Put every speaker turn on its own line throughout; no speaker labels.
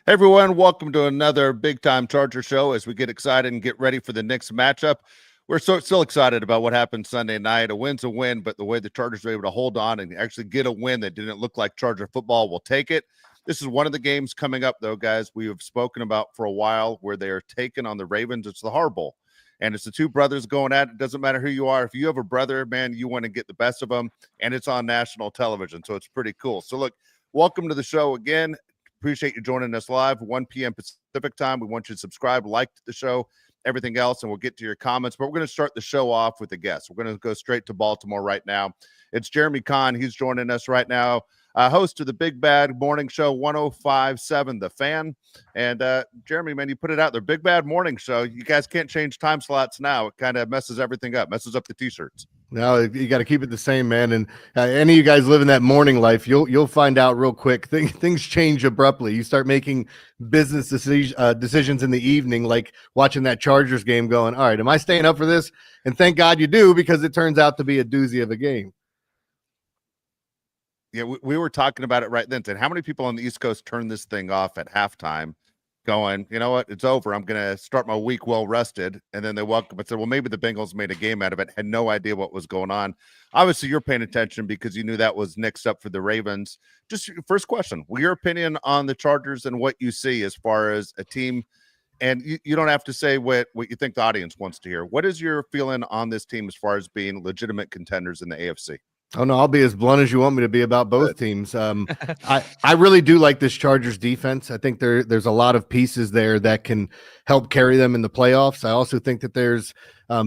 Hey everyone, welcome to another Big Time Charger show as we get excited and get ready for the next matchup. We're still excited about what happened Sunday night. A win's a win, but the way the Chargers were able to hold on and actually get a win that didn't look like Charger football, will take it. This is one of the games coming up, though, guys, we have spoken about for a while where they are taking on the Ravens. It's the Harbaugh Bowl, and it's the two brothers going at it. It doesn't matter who you are. If you have a brother, man, you want to get the best of them, and it's on national television, so it's pretty cool. So, look, welcome to the show again. Appreciate you joining us live, 1 p.m. Pacific time. We want you to subscribe, like the show, everything else, and we'll get to your comments. But we're going to start the show off with a guest. We're going to go straight to Baltimore right now. It's Jeremy Conn. He's joining us right now, host of the Big Bad Morning Show, 105.7 The Fan. And Jeremy, man, you put it out there, Big Bad Morning Show. You guys can't change time slots now. It kind of messes everything up, messes up the T-shirts.
No, you got to keep it the same, man. And any of you guys living that morning life, you'll find out real quick. Things change abruptly. You start making business decisions in the evening, like watching that Chargers game going, all right, am I staying up for this? And thank God you do, because it turns out to be a doozy of a game.
Yeah, we were talking about it right then. And how many people on the East Coast turned this thing off at halftime going, you know what, it's over. I'm going to start my week well rested. And then they woke up and said, well, maybe the Bengals made a game out of it. Had no idea what was going on. Obviously, you're paying attention because you knew that was next up for the Ravens. Just first question, your opinion on the Chargers and what you see as far as a team. And you don't have to say what you think the audience wants to hear. What is your feeling on this team as far as being legitimate contenders in the AFC?
Oh, no, I'll be as blunt as you want me to be about both teams. I really do like this Chargers defense. I think there's a lot of pieces there that can help carry them in the playoffs. I also think that there's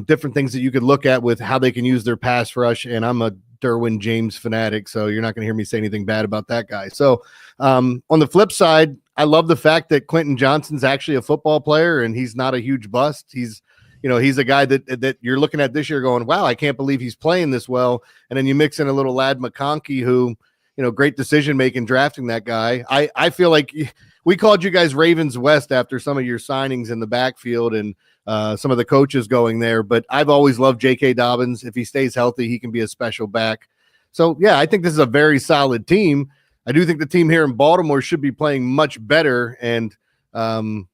different things that you could look at with how they can use their pass rush. And I'm a Derwin James fanatic, so you're not going to hear me say anything bad about that guy. So on the flip side, I love the fact that Quentin Johnston's actually a football player and he's not a huge bust. He's a guy that you're looking at this year going, wow, I can't believe he's playing this well. And then you mix in a little lad McConkey who, great decision-making drafting that guy. I feel like we called you guys Ravens West after some of your signings in the backfield and some of the coaches going there. But I've always loved J.K. Dobbins. If he stays healthy, he can be a special back. So, yeah, I think this is a very solid team. I do think the team here in Baltimore should be playing much better. And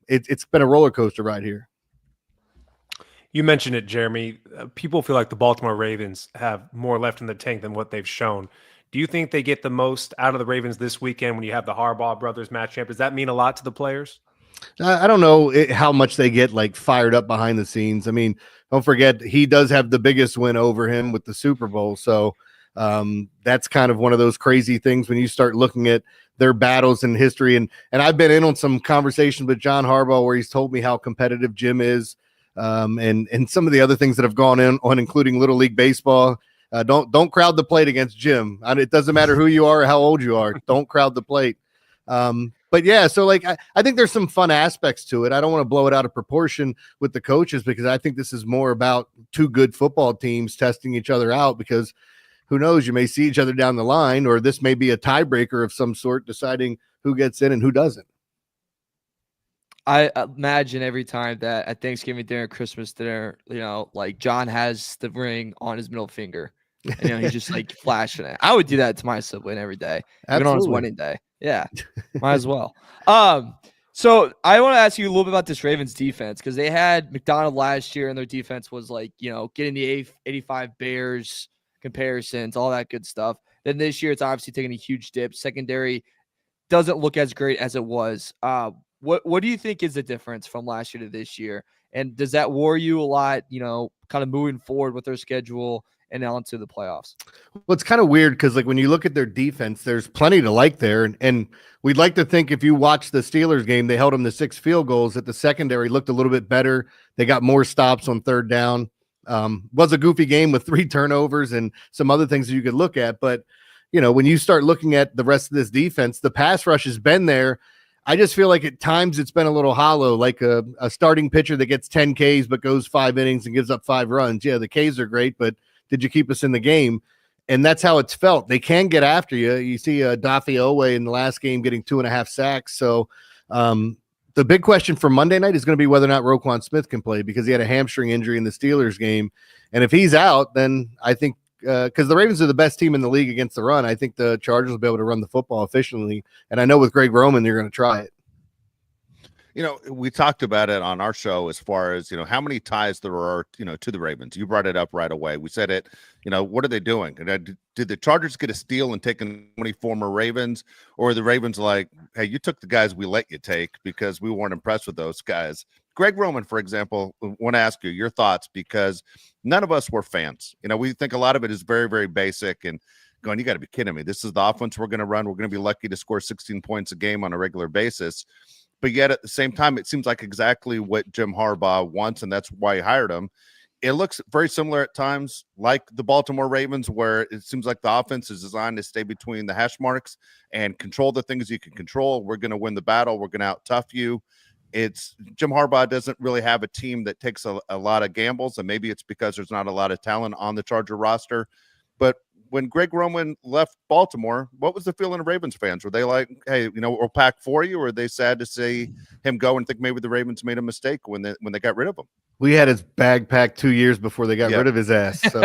it's been a roller coaster ride here.
You mentioned it, Jeremy. People feel like the Baltimore Ravens have more left in the tank than what they've shown. Do you think they get the most out of the Ravens this weekend when you have the Harbaugh brothers matchup? Does that mean a lot to the players?
I don't know how much they get fired up behind the scenes. I mean, don't forget, he does have the biggest win over him with the Super Bowl. So that's kind of one of those crazy things when you start looking at their battles in history. And I've been in on some conversations with John Harbaugh where he's told me how competitive Jim is. And some of the other things that have gone on, including Little League Baseball. Don't crowd the plate against Jim. It doesn't matter who you are or how old you are. Don't crowd the plate. But yeah, so I think there's some fun aspects to it. I don't want to blow it out of proportion with the coaches because I think this is more about two good football teams testing each other out because who knows, you may see each other down the line, or this may be a tiebreaker of some sort deciding who gets in and who doesn't.
I imagine every time that at Thanksgiving dinner, Christmas dinner, John has the ring on his middle finger. And, he's just flashing it. I would do that to my sibling every day, even on his wedding day. Yeah, might as well. So I want to ask you a little bit about this Ravens defense because they had McDonald last year and their defense was getting the 85 Bears comparisons, all that good stuff. Then this year, it's obviously taking a huge dip. Secondary doesn't look as great as it was. What do you think is the difference from last year to this year? And does that worry you a lot, kind of moving forward with their schedule and on to the playoffs?
Well, it's kind of weird because when you look at their defense, there's plenty to like there. And we'd like to think if you watch the Steelers game, they held them to 6 field goals, that the secondary looked a little bit better. They got more stops on third down. Was a goofy game with 3 turnovers and some other things that you could look at. But, when you start looking at the rest of this defense, the pass rush has been there. I just feel like at times it's been a little hollow, like a starting pitcher that gets 10 Ks but goes 5 innings and gives up 5 runs. Yeah, the Ks are great, but did you keep us in the game? And that's how it's felt. They can get after you. You see Daffy Owe in the last game getting 2.5 sacks. So the big question for Monday night is going to be whether or not Roquan Smith can play because he had a hamstring injury in the Steelers game. And if he's out, then I think because the Ravens are the best team in the league against the run, I think the Chargers will be able to run the football efficiently. And I know with Greg Roman, they're going to try it.
We talked about it on our show as far as, how many ties there are, to the Ravens. You brought it up right away. We said it, what are they doing? And did the Chargers get a steal and taking 20 former Ravens, or are the Ravens like, hey, you took the guys we let you take because we weren't impressed with those guys? Greg Roman, for example, want to ask you your thoughts, because none of us were fans. We think a lot of it is very, very basic and going, you got to be kidding me. This is the offense we're going to run. We're going to be lucky to score 16 points a game on a regular basis. But yet at the same time, it seems like exactly what Jim Harbaugh wants, and that's why he hired him. It looks very similar at times, like the Baltimore Ravens, where it seems like the offense is designed to stay between the hash marks and control the things you can control. We're going to win the battle. We're going to out-tough you. It's Jim Harbaugh doesn't really have a team that takes a lot of gambles, and maybe it's because there's not a lot of talent on the Charger roster. But when Greg Roman left Baltimore, what was the feeling of Ravens fans? Were they like, hey, we'll pack for you? Or were they sad to see him go and think maybe the Ravens made a mistake when they got rid of him?
We had his bag packed 2 years before they got rid of his ass. So,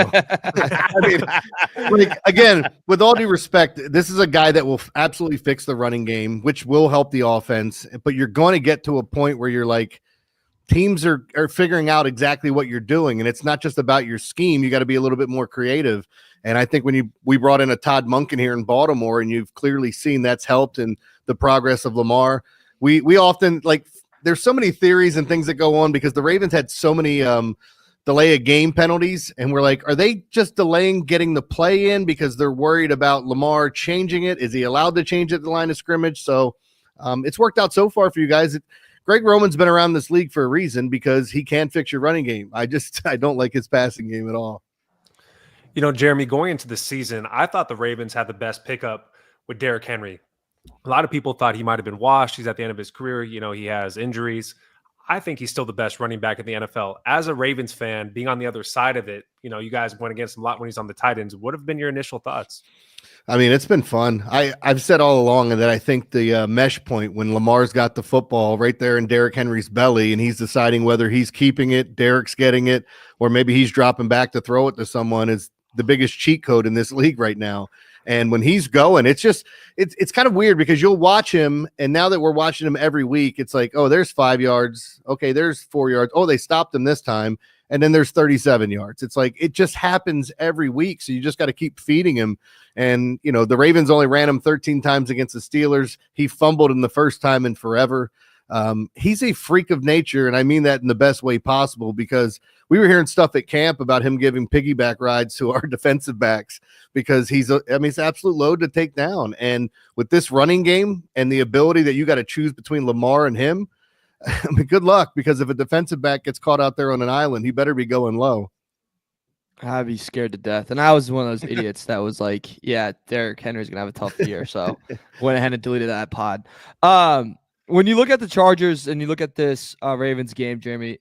again, with all due respect, this is a guy that will absolutely fix the running game, which will help the offense. But you're going to get to a point where you're like, teams are figuring out exactly what you're doing. And it's not just about your scheme. You got to be a little bit more creative. And I think when we brought in a Todd Monken here in Baltimore, and you've clearly seen that's helped in the progress of Lamar. We often there's so many theories and things that go on because the Ravens had so many delay of game penalties. And we're like, are they just delaying getting the play in because they're worried about Lamar changing it? Is he allowed to change it at the line of scrimmage? So it's worked out so far for you guys. Greg Roman's been around this league for a reason, because he can fix your running game. I don't like his passing game at all.
Jeremy, going into the season, I thought the Ravens had the best pickup with Derrick Henry. A lot of people thought he might have been washed. He's at the end of his career. He has injuries. I think he's still the best running back in the NFL. As a Ravens fan, being on the other side of it, you guys went against him a lot when he's on the tight ends. What have been your initial thoughts?
I mean, it's been fun. I've said all along that I think the mesh point when Lamar's got the football right there in Derrick Henry's belly and he's deciding whether he's keeping it, Derrick's getting it, or maybe he's dropping back to throw it to someone is the biggest cheat code in this league right now. And when he's going, it's kind of weird because you'll watch him. And now that we're watching him every week, it's like, oh, there's 5 yards. Okay, there's 4 yards. Oh, they stopped him this time. And then there's 37 yards. It's like, it just happens every week. So you just got to keep feeding him. And, the Ravens only ran him 13 times against the Steelers. He fumbled him the first time in forever. He's a freak of nature. And I mean that in the best way possible, because we were hearing stuff at camp about him giving piggyback rides to our defensive backs because it's an absolute load to take down. And with this running game and the ability that you got to choose between Lamar and him, I mean, good luck, because if a defensive back gets caught out there on an island, he better be going low.
I'd be scared to death. And I was one of those idiots that was like, yeah, Derrick Henry's going to have a tough year. So went ahead and deleted that pod. When you look at the Chargers and you look at this Ravens game, Jeremy,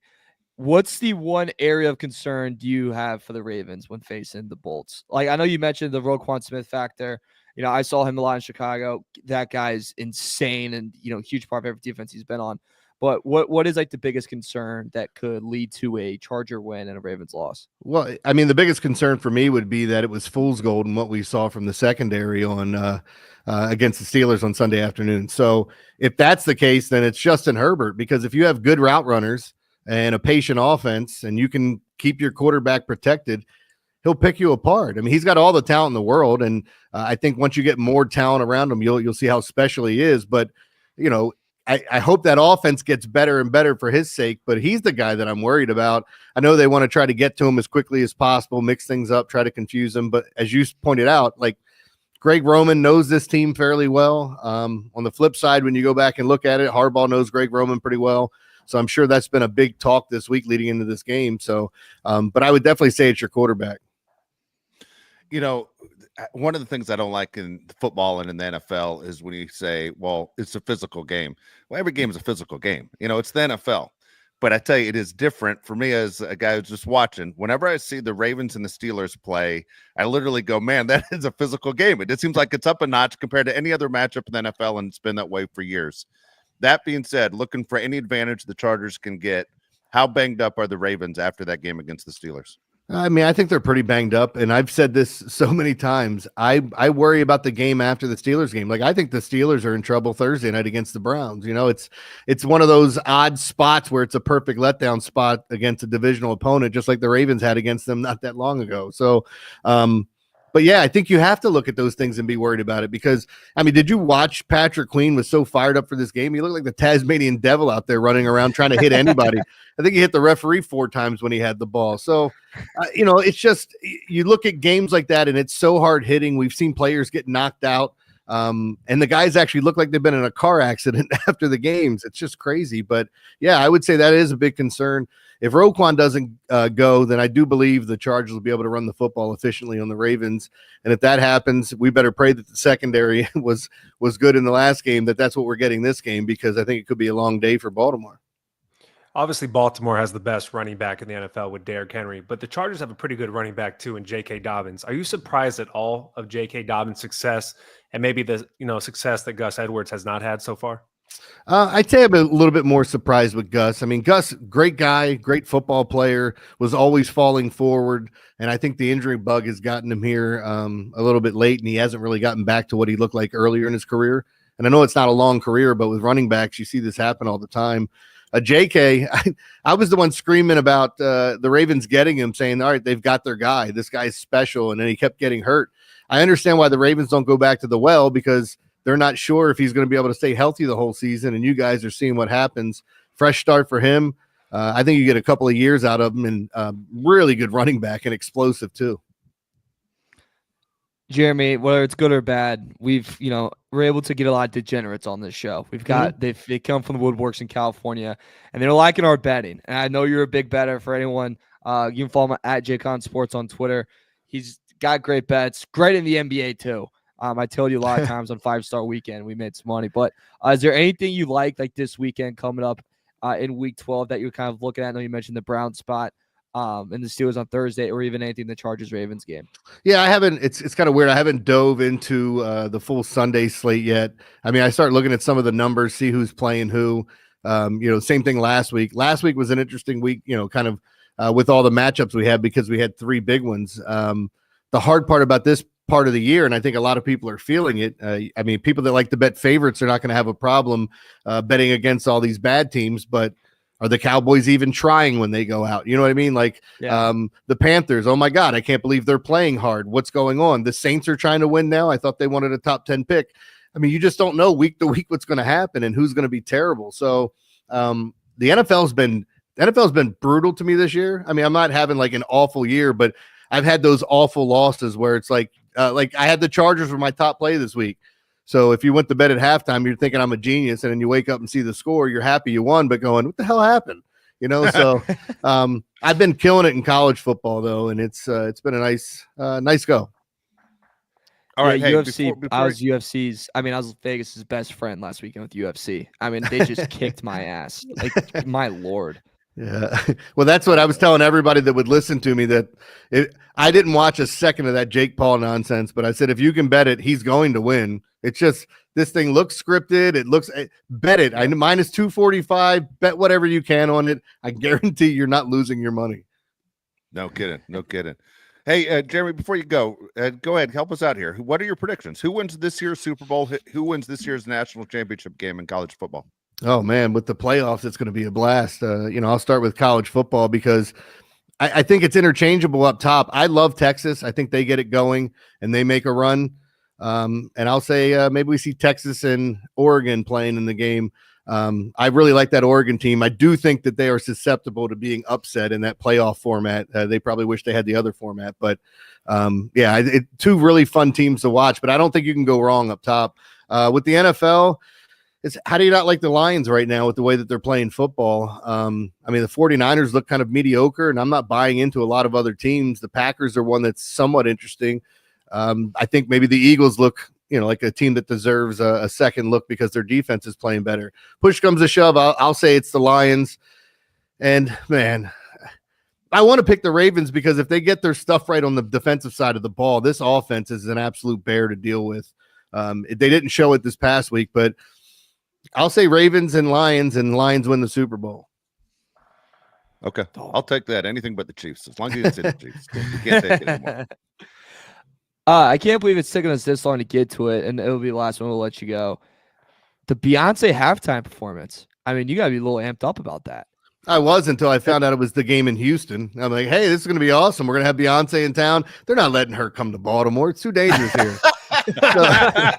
what's the one area of concern do you have for the Ravens when facing the Bolts? Like, I know you mentioned the Roquan Smith factor. I saw him a lot in Chicago. That guy is insane and, huge part of every defense he's been on. But what is like the biggest concern that could lead to a Charger win and a Ravens loss?
Well, I mean, the biggest concern for me would be that it was fool's gold in what we saw from the secondary on against the Steelers on Sunday afternoon. So if that's the case, then it's Justin Herbert, because if you have good route runners and a patient offense and you can keep your quarterback protected, he'll pick you apart. I mean, he's got all the talent in the world. And I think once you get more talent around him, you'll see how special he is. But, I hope that offense gets better and better for his sake, but he's the guy that I'm worried about. I know they want to try to get to him as quickly as possible, mix things up, try to confuse him. But as you pointed out, like, Greg Roman knows this team fairly well. On the flip side, when you go back and look at it, Harbaugh knows Greg Roman pretty well. So I'm sure that's been a big talk this week leading into this game. So, but I would definitely say it's your quarterback.
One of the things I don't like in football and in the NFL is when you say, well, it's a physical game. Well, every game is a physical game. It's the NFL. But I tell you, it is different for me as a guy who's just watching. Whenever I see the Ravens and the Steelers play, I literally go, man, that is a physical game. It seems like it's up a notch compared to any other matchup in the NFL, and it's been that way for years. That being said, looking for any advantage the Chargers can get, how banged up are the Ravens after that game against the Steelers?
I mean, I think they're pretty banged up, and I've said this so many times. I worry about the game after the Steelers game. Like, I think the Steelers are in trouble Thursday night against the Browns. You know, it's one of those odd spots where it's a perfect letdown spot against a divisional opponent, just like the Ravens had against them not that long ago. So, but yeah, I think you have to look at those things and be worried about it because, I mean, did you watch Patrick Queen was so fired up for this game? He looked like the Tasmanian devil out there running around trying to hit anybody. I think he hit the referee 4 times when he had the ball. So, you know, it's just, you look at games like that and it's so hard hitting. We've seen players get knocked out. And the guys actually look like they've been in a car accident after the games. It's just crazy. But yeah, I would say that is a big concern. If Roquan doesn't go, then I do believe the Chargers will be able to run the football efficiently on the Ravens. And if that happens, we better pray that the secondary was good in the last game, that's what we're getting this game, because I think it could be a long day for Baltimore.
Obviously, Baltimore has the best running back in the NFL with Derrick Henry, but the Chargers have a pretty good running back too in J.K. Dobbins. Are you surprised at all of J.K. Dobbins' success and maybe the success that Gus Edwards has not had so far?
I'd say I'm a little bit more surprised with Gus. I mean, Gus, great guy, great football player, was always falling forward. And I think the injury bug has gotten him here a little bit late, and he hasn't really gotten back to what he looked like earlier in his career. And I know it's not a long career, but with running backs, you see this happen all the time. JK, I was the one screaming about the Ravens getting him, saying, all right, they've got their guy. This guy's special. And then he kept getting hurt. I understand why the Ravens don't go back to the well, because they're not sure if he's going to be able to stay healthy the whole season, and you guys are seeing what happens. Fresh start for him. I think you get a couple of years out of him, and really good running back and explosive too.
Jeremy, whether it's good or bad, we're able to get a lot of degenerates on this show. We've got they come from the woodworks in California, and they're liking our betting. And I know you're a big better. For anyone, you can follow him at JCon Sports on Twitter. He's got great bets, great in the NBA too. I told you a lot of times on 5-Star Weekend we made some money. But is there anything you like this weekend coming up in Week 12 that you're kind of looking at? I know you mentioned the Brown spot and the Steelers on Thursday, or even anything in the Chargers-Ravens game.
Yeah, I haven't. It's kind of weird. I haven't dove into the full Sunday slate yet. I mean, I start looking at some of the numbers, see who's playing who. Same thing last week. Last week was an interesting week, kind of with all the matchups we had, because we had 3 big ones. The hard part about this part of the year, and I think a lot of people are feeling it. I mean, people that like to bet favorites are not going to have a problem betting against all these bad teams, but are the Cowboys even trying when they go out? You know what I mean? Like the Panthers, oh my God, I can't believe they're playing hard. What's going on? The Saints are trying to win now. I thought they wanted a top 10 pick. I mean, you just don't know week to week what's going to happen and who's going to be terrible. So the NFL's been brutal to me this year. I mean, I'm not having like an awful year, but I've had those awful losses where it's like I had the Chargers for my top play this week. So if you went to bed at halftime, you're thinking I'm a genius, and then you wake up and see the score, you're happy you won, but going, what the hell happened? So I've been killing it in college football though, and it's been a nice go.
All right, UFC. I was Vegas's best friend last weekend with UFC. I mean, they just kicked my ass. Like, my Lord.
Yeah. Well, that's what I was telling everybody that would listen to me, that I didn't watch a second of that Jake Paul nonsense, but I said, if you can bet it, he's going to win. It's just, this thing looks scripted. Bet it. Minus 245, bet whatever you can on it. I guarantee you're not losing your money.
No kidding. Hey, Jeremy, before you go ahead, help us out here. What are your predictions? Who wins this year's Super Bowl? Who wins this year's national championship game in college football?
Oh man, with the playoffs, it's going to be a blast. I'll start with college football because I think it's interchangeable up top. I love Texas. I think they get it going and they make a run. And I'll say maybe we see Texas and Oregon playing in the game. I really like that Oregon team. I do think that they are susceptible to being upset in that playoff format. They probably wish they had the other format, but two really fun teams to watch. But I don't think you can go wrong up top. With the NFL, how do you not like the Lions right now with the way that they're playing football? I mean, the 49ers look kind of mediocre, and I'm not buying into a lot of other teams. The Packers are one that's somewhat interesting. I think maybe the Eagles look, like a team that deserves a second look because their defense is playing better. Push comes to shove, I'll say it's the Lions. And, man, I want to pick the Ravens because if they get their stuff right on the defensive side of the ball, this offense is an absolute bear to deal with. They didn't show it this past week, but I'll say Ravens and Lions win the Super Bowl.
Okay,
Oh.
I'll take that. Anything but the Chiefs, as long as you didn't say the Chiefs. You can't take it anymore.
I can't believe it's taking us this long to get to it, and it'll be the last one. We'll let you go. The Beyonce halftime performance. I mean, you gotta be a little amped up about that.
I was until I found out it was the game in Houston. I'm like, hey, this is going to be awesome. We're going to have Beyonce in town. They're not letting her come to Baltimore. It's too dangerous here. Not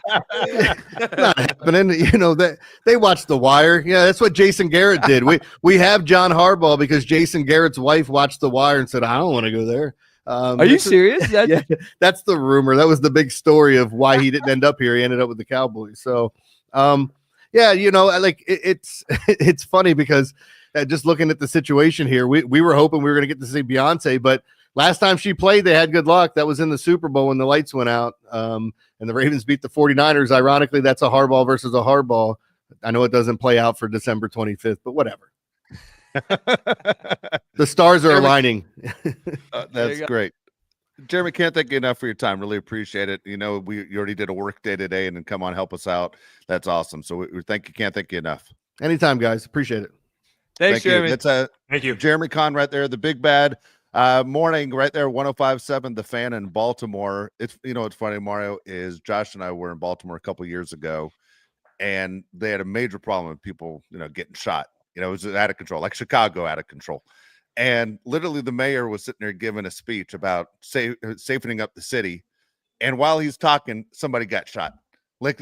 happening. You know, they watched The Wire. Yeah, that's what Jason Garrett did. We have John Harbaugh because Jason Garrett's wife watched The Wire and said, I don't want to go there.
Are you serious?
Yeah, that's the rumor. That was the big story of why he didn't end up here. He ended up with the Cowboys. So, yeah, you know, like it's funny because just looking at the situation here, we were hoping we were going to get to see Beyonce, but last time she played, they had good luck. That was in the Super Bowl when the lights went out, and the Ravens beat the 49ers. Ironically, that's a Harbaugh versus a Harbaugh. I know it doesn't play out for December 25th, but whatever. The stars are aligning.
That's great. Jeremy, can't thank you enough for your time. Really appreciate it. You know, you already did a work day today and then come on, help us out. That's awesome. So we can't thank you enough.
Anytime, guys. Appreciate it.
Thanks, Jeremy.
That's
Thank you.
Jeremy Conn right there, the big bad morning right there, 105.7 The Fan in Baltimore. It's, you know, what's funny, Mario, is Josh and I were in Baltimore a couple years ago, and they had a major problem with people, you know, getting shot. You know, it was out of control, like Chicago out of control. And literally the mayor was sitting there giving a speech about safening up the city. And while he's talking, somebody got shot. Like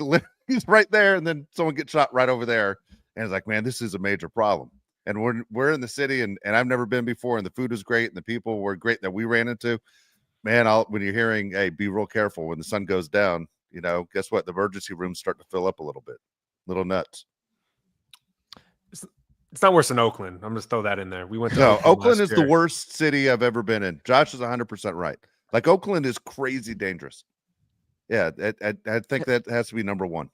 he's right there, and then someone gets shot right over there. And it's like, man, this is a major problem. And we're in the city, and I've never been before, and the food was great, and the people were great that we ran into. Man, when you're hearing, hey, be real careful when the sun goes down, you know, guess what? The emergency rooms start to fill up a little bit. Little nuts.
It's not worse than Oakland. I'm just throw that in there. We went to
No, Oakland is
last year.
the worst city I've ever been in. Josh is 100% right. Like, Oakland is crazy dangerous. Yeah, I think that has to be number one.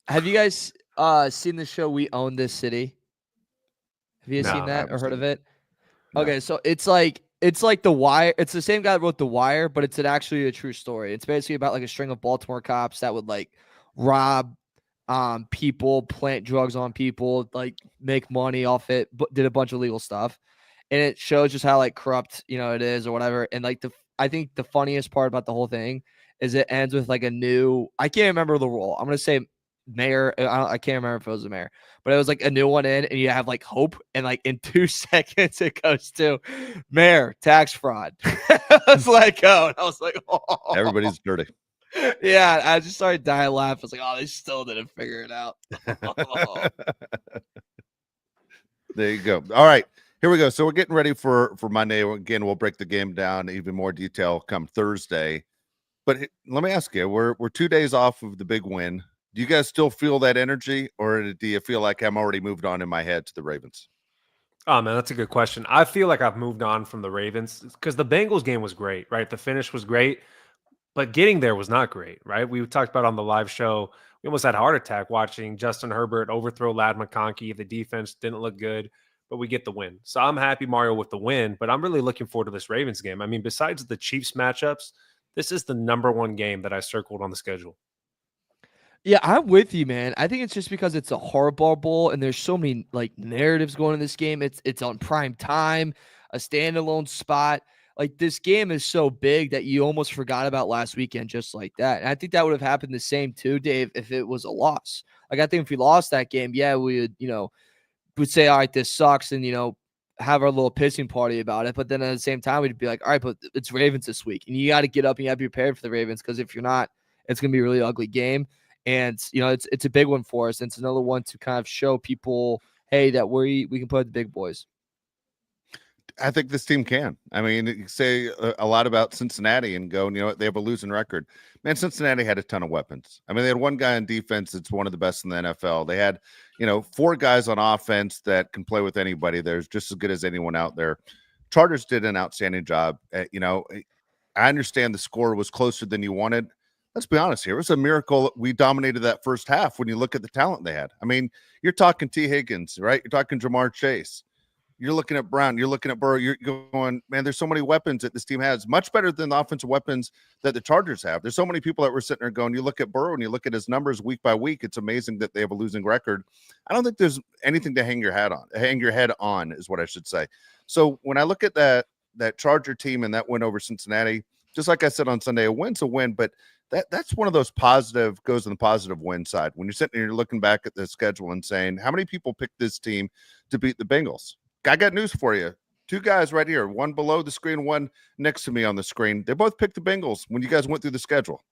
Have you guys seen the show We Own This City? Have you
No,
seen
I
that
haven't
or heard
seen
of
it.
it?
No.
Okay, so it's like The Wire. It's the same guy that wrote The Wire, but it's actually a true story. It's basically about like a string of Baltimore cops that would like rob people, plant drugs on people, like make money off it, but did a bunch of legal stuff. And it shows just how like corrupt, you know, it is or whatever. And like I think the funniest part about the whole thing is it ends with like a new, I can't remember the role. I'm going to say mayor. I can't remember if it was the mayor, but it was like a new one in, and you have like hope. And like in 2 seconds, it goes to mayor, tax fraud. I was like, oh, and I was like, oh.
Everybody's dirty.
Yeah, I just started dying laughing. I was like, oh, they still didn't figure it out.
There you go. All right, here we go. So we're getting ready for Monday. Again, we'll break the game down in even more detail come Thursday. But let me ask you, we're 2 days off of the big win. Do you guys still feel that energy, or do you feel like I'm already moved on in my head to the Ravens?
Oh, man, that's a good question. I feel like I've moved on from the Ravens because the Bengals game was great, right? The finish was great, but getting there was not great, right? We talked about on the live show, we almost had a heart attack watching Justin Herbert overthrow Ladd McConkey. The defense didn't look good, but we get the win. So I'm happy, Mario, with the win, but I'm really looking forward to this Ravens game. I mean, besides the Chiefs matchups, this is the number one game that I circled on the schedule.
Yeah, I'm with you, man. I think it's just because it's a Harbaugh Bowl and there's so many like narratives going in this game. It's on prime time, a standalone spot. Like this game is so big that you almost forgot about last weekend just like that. And I think that would have happened the same too, Dave, if it was a loss. Like I think if we lost that game, yeah, we would, would say, all right, this sucks, and have our little pissing party about it. But then at the same time, we'd be like, all right, but it's Ravens this week, and you got to get up and you got to be prepared for the Ravens, because if you're not, it's gonna be a really ugly game. And it's a big one for us. And it's another one to kind of show people, hey, that we can play the big boys.
I think this team can. I mean, you say a lot about Cincinnati and go, they have a losing record. Man, Cincinnati had a ton of weapons. I mean, they had one guy on defense that's one of the best in the NFL. They had, 4 guys on offense that can play with anybody. There's just as good as anyone out there. Chargers did an outstanding job. I understand the score was closer than you wanted. Let's be honest here. It was a miracle we dominated that first half when you look at the talent they had. I mean, you're talking T. Higgins, right? You're talking Jamar Chase. You're looking at Brown. You're looking at Burrow. You're going, man, there's so many weapons that this team has, much better than the offensive weapons that the Chargers have. There's so many people that were sitting there going, you look at Burrow and you look at his numbers week by week. It's amazing that they have a losing record. I don't think there's anything to hang your head on is what I should say. So when I look at that Charger team and that win over Cincinnati, just like I said on Sunday, a win's a win, but that's one of those positive goes on the positive win side. When you're sitting there, you're looking back at the schedule and saying, how many people picked this team to beat the Bengals? I got news for you. Two guys right here, one below the screen, one next to me on the screen. They both picked the Bengals when you guys went through the schedule.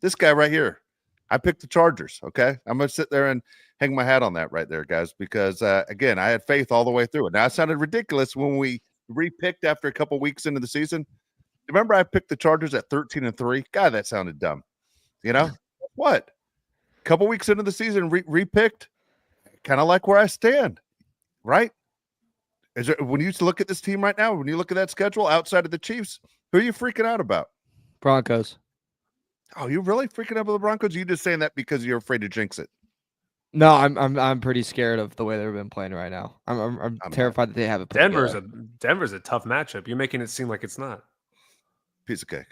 This guy right here, I picked the Chargers, okay? I'm going to sit there and hang my hat on that right there, guys, because, again, I had faith all the way through it. Now, it sounded ridiculous when we repicked after a couple weeks into the season. Remember I picked the Chargers at 13-3? God, that sounded dumb. You know? What? A couple weeks into the season, repicked, kind of like where I stand, right? Is there, when you look at this team right now, when you look at that schedule outside of the Chiefs, who are you freaking out about?
Broncos.
Oh, you really freaking out about the Broncos? Or you just saying that because you're afraid to jinx it?
No, I'm pretty scared of the way they've been playing right now. I'm terrified that they haven't put
Denver's a tough matchup. You're making it seem like it's not.
Piece of cake.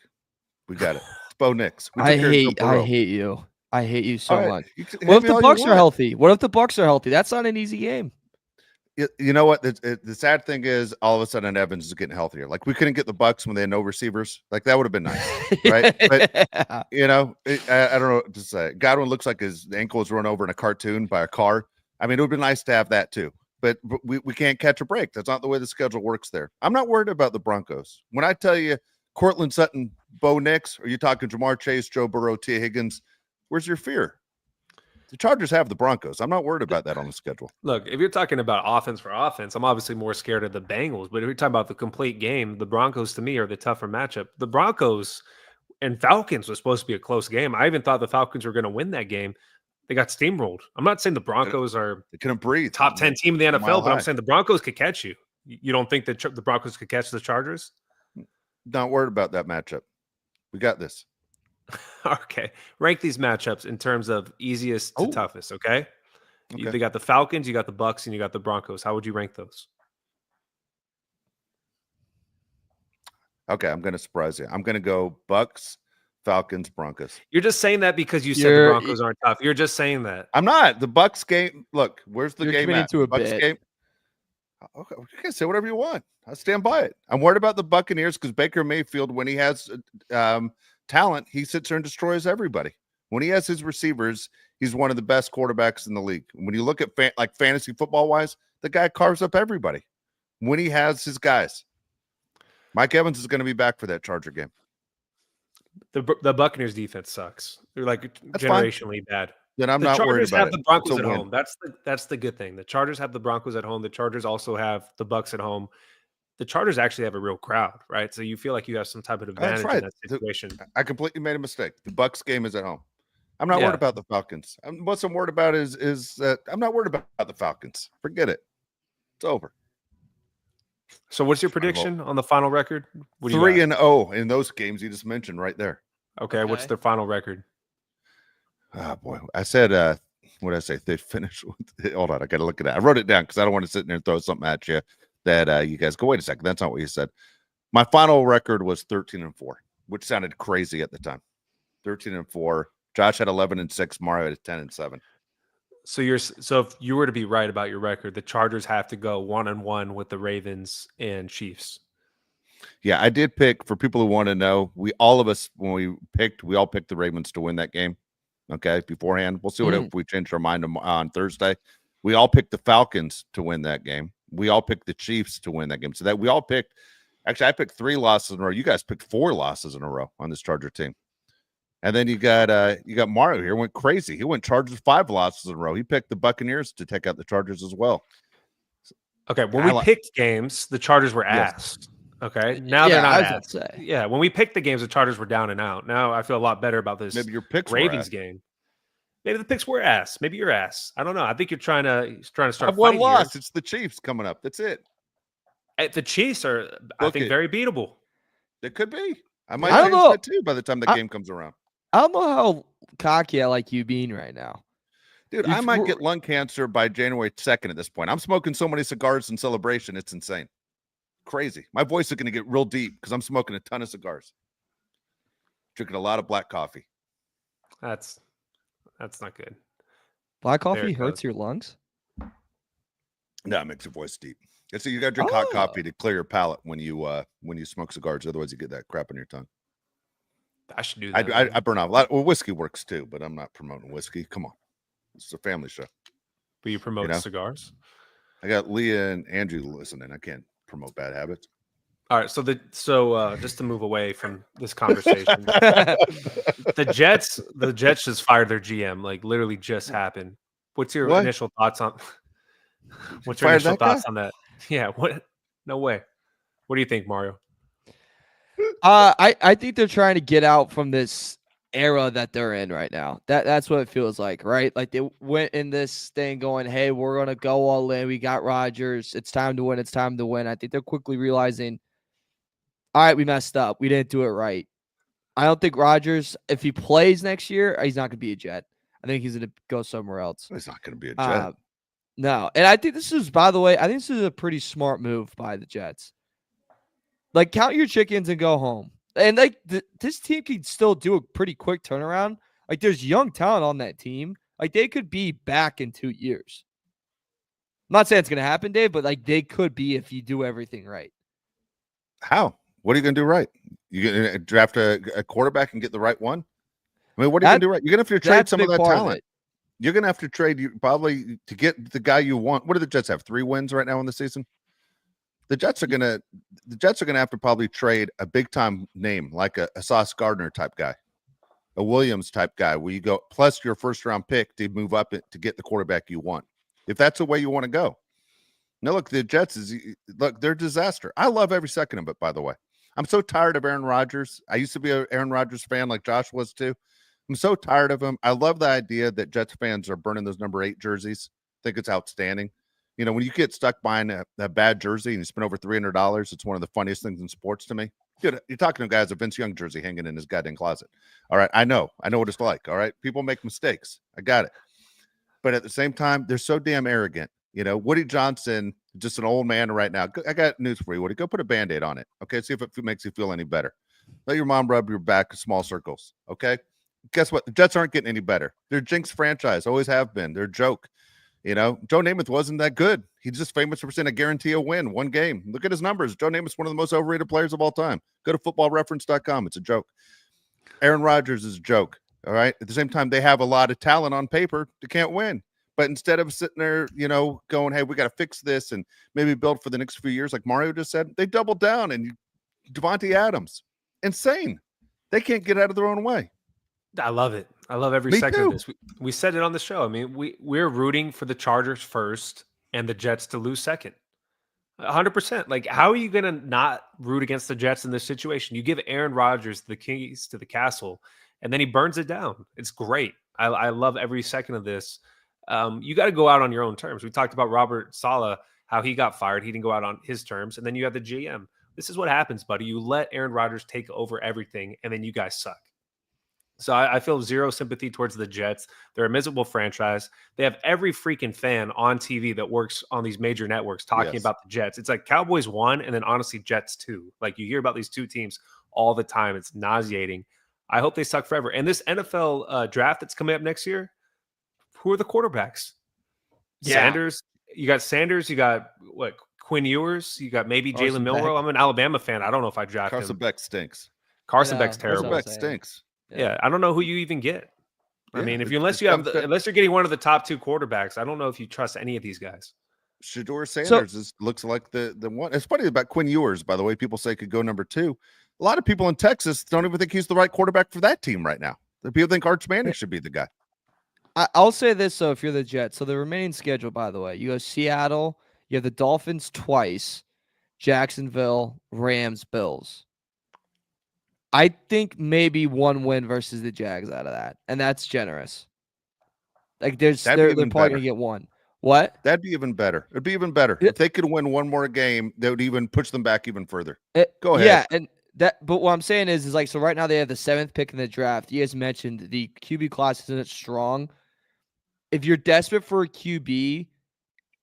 We got it. It's Bo Nix.
I hate you. I hate you so
right.
much. What if the Bucks are healthy? What if the Bucks are healthy? That's not an easy game.
You know what? The sad thing is, all of a sudden, Evans is getting healthier. Like we couldn't get the Bucks when they had no receivers. Like that would have been nice, right? But you know, I don't know what to say. Godwin looks like his ankle was run over in a cartoon by a car. I mean, it would be nice to have that too. But we can't catch a break. That's not the way the schedule works there. I'm not worried about the Broncos. When I tell you Cortland Sutton, Bo Nix, are you talking Jamar Chase, Joe Burrow, T. Higgins? Where's your fear? The Chargers have the Broncos. I'm not worried about that on the schedule.
Look, if you're talking about offense for offense, I'm obviously more scared of the Bengals. But if you're talking about the complete game, the Broncos to me are the tougher matchup. The Broncos and Falcons was supposed to be a close game. I even thought the Falcons were going to win that game. They got steamrolled. I'm not saying the Broncos are
they couldn't breathe.
Top 10 team in the NFL, but I'm saying the Broncos could catch you. You don't think that the Broncos could catch the Chargers?
Not worried about that matchup. We got this.
Okay. Rank these matchups in terms of easiest to toughest, okay? You got the Falcons, you got the Bucks, and you got the Broncos. How would you rank those?
Okay, I'm going to surprise you. I'm going to go Bucks, Falcons, Broncos.
You're just saying that because you said the Broncos aren't tough. You're just saying that.
I'm not. The Bucks game, look, where's the game at?
To a
Bucks
bit.
game. Okay, you can say whatever you want. I stand by it. I'm worried about the Buccaneers because Baker Mayfield, when he has talent, he sits there and destroys everybody. When he has his receivers, he's one of the best quarterbacks in the league. When you look at like fantasy football wise, the guy carves up everybody when he has his guys. Mike Evans is going to be back for that Charger game.
The Buccaneers defense sucks. They're like generationally bad.
Then I'm not worried about it.
The Chargers have the Broncos at home. That's the good thing. The Chargers have the Broncos at home. The Chargers also have the Bucks at home. The Chargers actually have a real crowd, right? So you feel like you have some type of advantage in that situation.
I completely made a mistake. The Bucks game is at home. I'm not worried about the Falcons. What I'm worried about is I'm not worried about the Falcons. Forget it. It's over.
So what's your prediction on the final record?
3-0 in those games you just mentioned right there.
Okay. What's their final record?
Oh boy, I said what did I say? They finished with, hold on, I gotta look at that. I wrote it down because I don't want to sit there and throw something at you that you guys go, wait a second, that's not what you said. My final record was 13-4, which sounded crazy at the time. 13-4. Josh had 11-6, Mario had 10-7.
So if you were to be right about your record, the Chargers have to go 1-1 with the Ravens and Chiefs.
Yeah, I did pick, for people who want to know, all of us when we all picked the Ravens to win that game. Okay, beforehand. We'll see what if we changed our mind on Thursday. We all picked the Falcons to win that game. We all picked the Chiefs to win that game. So that we all picked, actually, I picked 3 losses in a row. You guys picked 4 losses in a row on this Charger team. And then you got Mario here, went crazy. He went Chargers 5 losses in a row. He picked the Buccaneers to take out the Chargers as well.
Okay, when we picked games, the Chargers were ass. Yes. Okay, now they're not ass. Yeah, when we picked the games, the Chargers were down and out. Now I feel a lot better about this.
Maybe your picks
Ravens game. Maybe the picks were ass. Maybe you're ass. I don't know. I think you're trying to start.
I've one loss. Here. It's the Chiefs coming up. That's it.
The Chiefs are, I think, very beatable.
It could be. I might change that too by the time the game comes around.
I don't know how cocky I like you being right now.
Dude, I might get lung cancer by January 2nd at this point. I'm smoking so many cigars in celebration. It's insane. Crazy. My voice is going to get real deep because I'm smoking a ton of cigars. Drinking a lot of black coffee.
That's not good.
Black coffee hurts your lungs?
No, it makes your voice deep. So you got to drink hot coffee to clear your palate when you smoke cigars. Otherwise, you get that crap on your tongue.
I should do that.
I burn off a lot. Well, whiskey works too, but I'm not promoting whiskey. Come on. It's a family show.
But you promote cigars?
I got Leah and Andrew listening. I can't promote bad habits.
All right, so just to move away from this conversation, the Jets just fired their GM, like literally just happened. What's your initial thoughts on? What's your initial thoughts on that? Yeah, what? No way. What do you think, Mario?
I think they're trying to get out from this era that they're in right now. That's what it feels like, right? Like they went in this thing going, hey, we're gonna go all in. We got Rodgers. It's time to win. It's time to win. I think they're quickly realizing, all right, we messed up. We didn't do it right. I don't think Rodgers, if he plays next year, he's not gonna be a Jet. I think he's gonna go somewhere else.
He's not gonna be a Jet.
No, and I think this is, by the way, I think this is a pretty smart move by the Jets. Like, count your chickens and go home. And like this team can still do a pretty quick turnaround. Like there's young talent on that team. Like they could be back in 2 years. I'm not saying it's gonna happen, Dave, but like they could be if you do everything right.
How? What are you gonna do right? You gonna draft a quarterback and get the right one? I mean, what are you gonna do right? You're gonna have to trade some of that talent. You're gonna have to trade probably to get the guy you want. What do the Jets have? 3 wins right now in the season? The Jets are gonna have to probably trade a big time name like a Sauce Gardner type guy, a Williams type guy, where you go plus your first round pick to move up to get the quarterback you want. If that's the way you want to go. Now look, the Jets they're a disaster. I love every second of it, by the way. I'm so tired of Aaron Rodgers. I used to be an Aaron Rodgers fan like Josh was too. I'm so tired of him. I love the idea that Jets fans are burning those number 8 jerseys. I think it's outstanding. You know, when you get stuck buying a bad jersey and you spend over $300, it's one of the funniest things in sports to me. Dude, you're talking to a guy who has a Vince Young jersey hanging in his goddamn closet. All right, I know what it's like. All right, people make mistakes. I got it. But at the same time, they're so damn arrogant. You know, Woody Johnson, just an old man right now. I got news for you, Woody. Go put a Band-Aid on it. Okay, see if it makes you feel any better. Let your mom rub your back in small circles. Okay, guess what? The Jets aren't getting any better. They're a jinx franchise. Always have been. They're a joke. You know, Joe Namath wasn't that good. He's just famous for saying a guarantee a win, one game. Look at his numbers. Joe Namath's one of the most overrated players of all time. Go to footballreference.com. It's a joke. Aaron Rodgers is a joke. All right. At the same time, they have a lot of talent on paper. They can't win. But instead of sitting there, you know, going, hey, we got to fix this and maybe build for the next few years, like Mario just said, they doubled down. And Devontae Adams, insane. They can't get out of their own way.
I love it. I love every second of this. We said it on the show. I mean, we're rooting for the Chargers first and the Jets to lose second. 100%. Like, how are you going to not root against the Jets in this situation? You give Aaron Rodgers the keys to the castle, and then he burns it down. It's great. I love every second of this. You got to go out on your own terms. We talked about Robert Saleh, how he got fired. He didn't go out on his terms. And then you have the GM. This is what happens, buddy. You let Aaron Rodgers take over everything, and then you guys suck. So I feel zero sympathy towards the Jets. They're a miserable franchise. They have every freaking fan on TV that works on these major networks talking about the Jets. It's like Cowboys 1 and then honestly Jets 2. Like you hear about these two teams all the time. It's nauseating. I hope they suck forever. And this NFL draft that's coming up next year, who are the quarterbacks? Yeah. Sanders. You got Sanders. You got what? Quinn Ewers. You got maybe Jalen Milroe. I'm an Alabama fan. I don't know if I draft him.
Carson Beck stinks.
Carson Beck's terrible.
Carson Beck stinks.
Yeah, I don't know who you even get. I mean, unless you're getting one of the top 2 quarterbacks, I don't know if you trust any of these guys.
Shedeur Sanders looks like the one. It's funny about Quinn Ewers, by the way. People say could go number 2. A lot of people in Texas don't even think he's the right quarterback for that team right now. The people think Arch Manning should be the guy.
I'll say this, though, if you're the Jets. So the remaining schedule, by the way, you go Seattle, you have the Dolphins twice, Jacksonville, Rams, Bills. I think maybe 1 win versus the Jags out of that, and that's generous. Like they're probably gonna get 1. What?
That'd be even better. It'd be even better if they could win 1 more game. That would even push them back even further. Go ahead.
Yeah, and that. But what I'm saying is like so. Right now they have the 7th pick in the draft. You guys mentioned the QB class isn't strong. if you're desperate for a QB,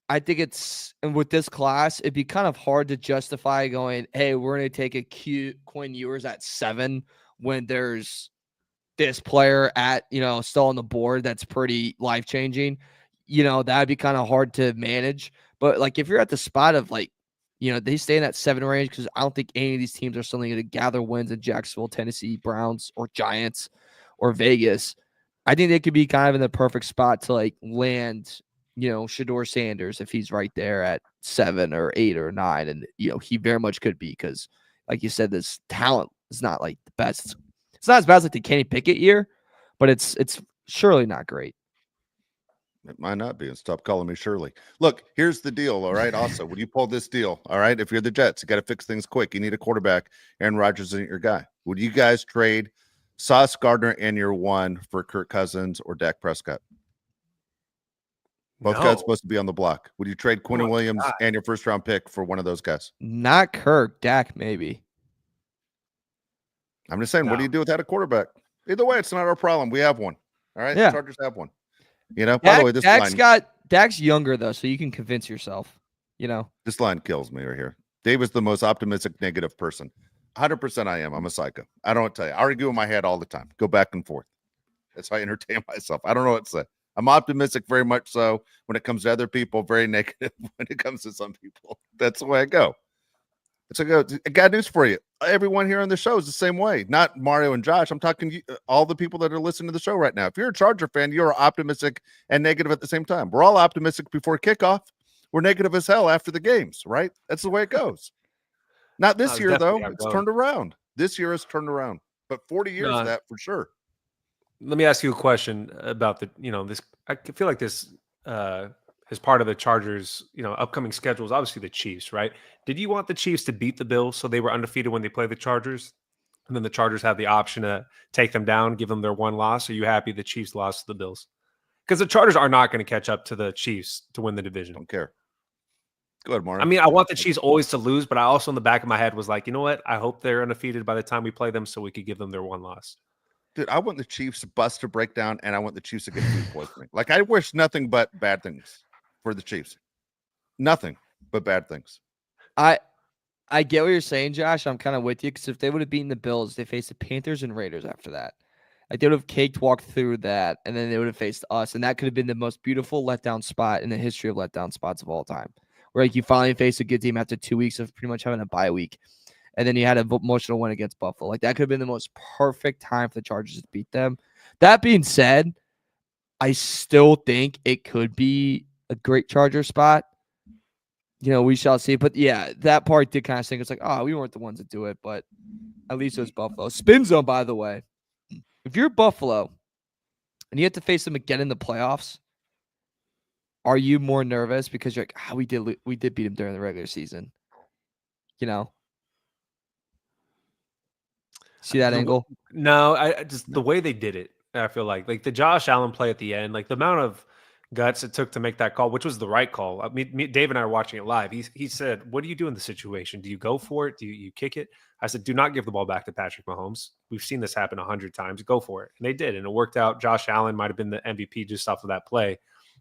I think and with this class, it'd be kind of hard to justify going, hey, we're going to take a Quinn Ewers at 7 when there's this player at, still on the board that's pretty life-changing. That'd be kind of hard to manage. But, like, if you're at the spot of, like, they stay in that 7 range because I don't think any of these teams are suddenly going to gather wins in Jacksonville, Tennessee, Browns, or Giants, or Vegas. I think they could be kind of in the perfect spot to, like, land, Shedeur Sanders if he's right there at 7 or 8 or 9. And, he very much could be because, like you said, this talent is not, like, the best. It's not as bad as, like, the Kenny Pickett year, but it's surely not great.
It might not be. And stop calling me Shirley. Look, here's the deal. All right. Also, when you pull this deal, all right, if you're the Jets, you got to fix things quick. You need a quarterback. Aaron Rodgers isn't your guy. Would you guys trade Sauce Gardner in year 1 for Kirk Cousins or Dak Prescott? Both guys supposed to be on the block. Would you trade Quentin Williams and your first round pick for one of those guys?
Not Kirk, Dak, maybe.
I'm just saying, what do you do without a quarterback? Either way, it's not our problem. We have one. All right.
Yeah.
The Chargers have one. By the way,
Dak's younger though, so you can convince yourself.
This line kills me right here. Dave is the most optimistic negative person. 100% I am. I'm a psycho. I don't tell you. I argue in my head all the time. Go back and forth. That's how I entertain myself. I don't know what to say. I'm optimistic very much so when it comes to other people, very negative when it comes to some people. That's the way I go. I got news for you. Everyone here on the show is the same way. Not Mario and Josh. I'm talking to all the people that are listening to the show right now. If you're a Charger fan, you're optimistic and negative at the same time. We're all optimistic before kickoff. We're negative as hell after the games, right? That's the way it goes. Not this year, though. It's turned around. This year has turned around. But 40 years of that for sure.
Let me ask you a question about this. I feel like this as part of the Chargers, upcoming schedule is obviously the Chiefs, right? Did you want the Chiefs to beat the Bills so they were undefeated when they play the Chargers? And then the Chargers have the option to take them down, give them their one loss? Are you happy the Chiefs lost to the Bills? Because the Chargers are not going to catch up to the Chiefs to win the division.
Don't care. Go ahead, Mario.
I mean, I want the Chiefs always to lose, but I also in the back of my head was like, you know what? I hope they're undefeated by the time we play them so we could give them their one loss.
Dude, I want the Chiefs bust to break down, and I want the Chiefs to get food poisoning. Like, I wish nothing but bad things for the Chiefs. Nothing but bad things.
I get what you're saying, Josh. I'm kind of with you because if they would have beaten the Bills, they faced the Panthers and Raiders after that. Like, they would have walked through that, and then they would have faced us, and that could have been the most beautiful letdown spot in the history of letdown spots of all time. Where, like, you finally face a good team after 2 weeks of pretty much having a bye week. And then you had an emotional win against Buffalo. Like, that could have been the most perfect time for the Chargers to beat them. That being said, I still think it could be a great Charger spot. We shall see. But, yeah, that part did kind of think it's like, oh, we weren't the ones that do it. But at least it was Buffalo. Spin zone, by the way. If you're Buffalo and you have to face them again in the playoffs, are you more nervous because you're like, we did beat them during the regular season? See that angle?
No, I just the way they did it. I feel like the Josh Allen play at the end, like the amount of guts it took to make that call, which was the right call. I mean, Dave and I are watching it live. He said, "What do you do in the situation? Do you go for it? Do you kick it?" I said, "Do not give the ball back to Patrick Mahomes. We've seen this happen 100 times. Go for it." And they did, and it worked out. Josh Allen might have been the MVP just off of that play.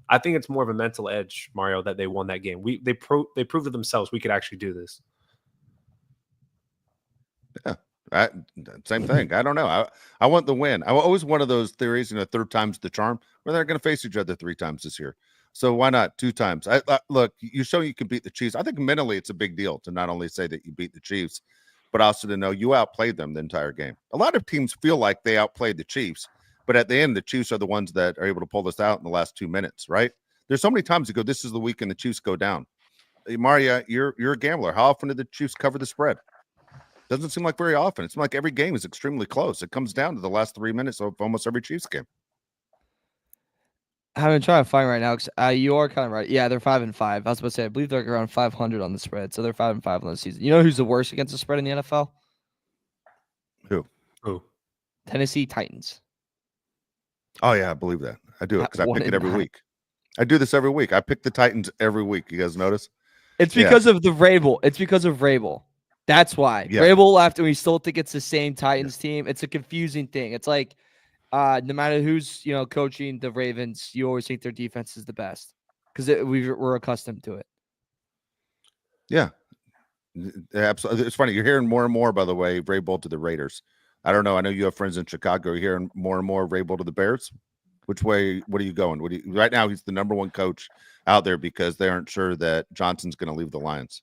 I think it's more of a mental edge, Mario, that they won that game. They proved to themselves we could actually do this.
Yeah. Same thing. I don't know. I want the win. I'm always one of those theories, third time's the charm, where they're going to face each other 3 times this year. So why not 2 times? Look, you show you can beat the Chiefs. I think mentally it's a big deal to not only say that you beat the Chiefs, but also to know you outplayed them the entire game. A lot of teams feel like they outplayed the Chiefs, but at the end, the Chiefs are the ones that are able to pull this out in the last 2 minutes, right? There's so many times you go, this is the week and the Chiefs go down. Hey, Maria, you're a gambler. How often did the Chiefs cover the spread? Doesn't seem like very often. It seems like every game is extremely close. It comes down to the last 3 minutes of almost every Chiefs game.
I'm trying to find right now because you are kind of right. Yeah, they're 5-5. I was about to say, I believe they're around 500 on the spread, so they're 5-5 on the season. You know who's the worst against the spread in the NFL?
Who?
Tennessee Titans.
Oh yeah, I believe that. I do it because I pick it every week. I do this every week. I pick the Titans every week. You guys notice?
It's because of the Vrabel. It's because of Vrabel. That's why. Yeah. Vrabel left, and we still think it's the same Titans team. It's a confusing thing. It's like no matter who's coaching the Ravens, you always think their defense is the best because we're accustomed to it.
Yeah, absolutely. It's funny. You're hearing more and more, by the way, Vrabel to the Raiders. I don't know. I know you have friends in Chicago. You're hearing more and more Vrabel to the Bears. Which way? What are you going? Right now, he's the number one coach out there because they aren't sure that Johnson's going to leave the Lions.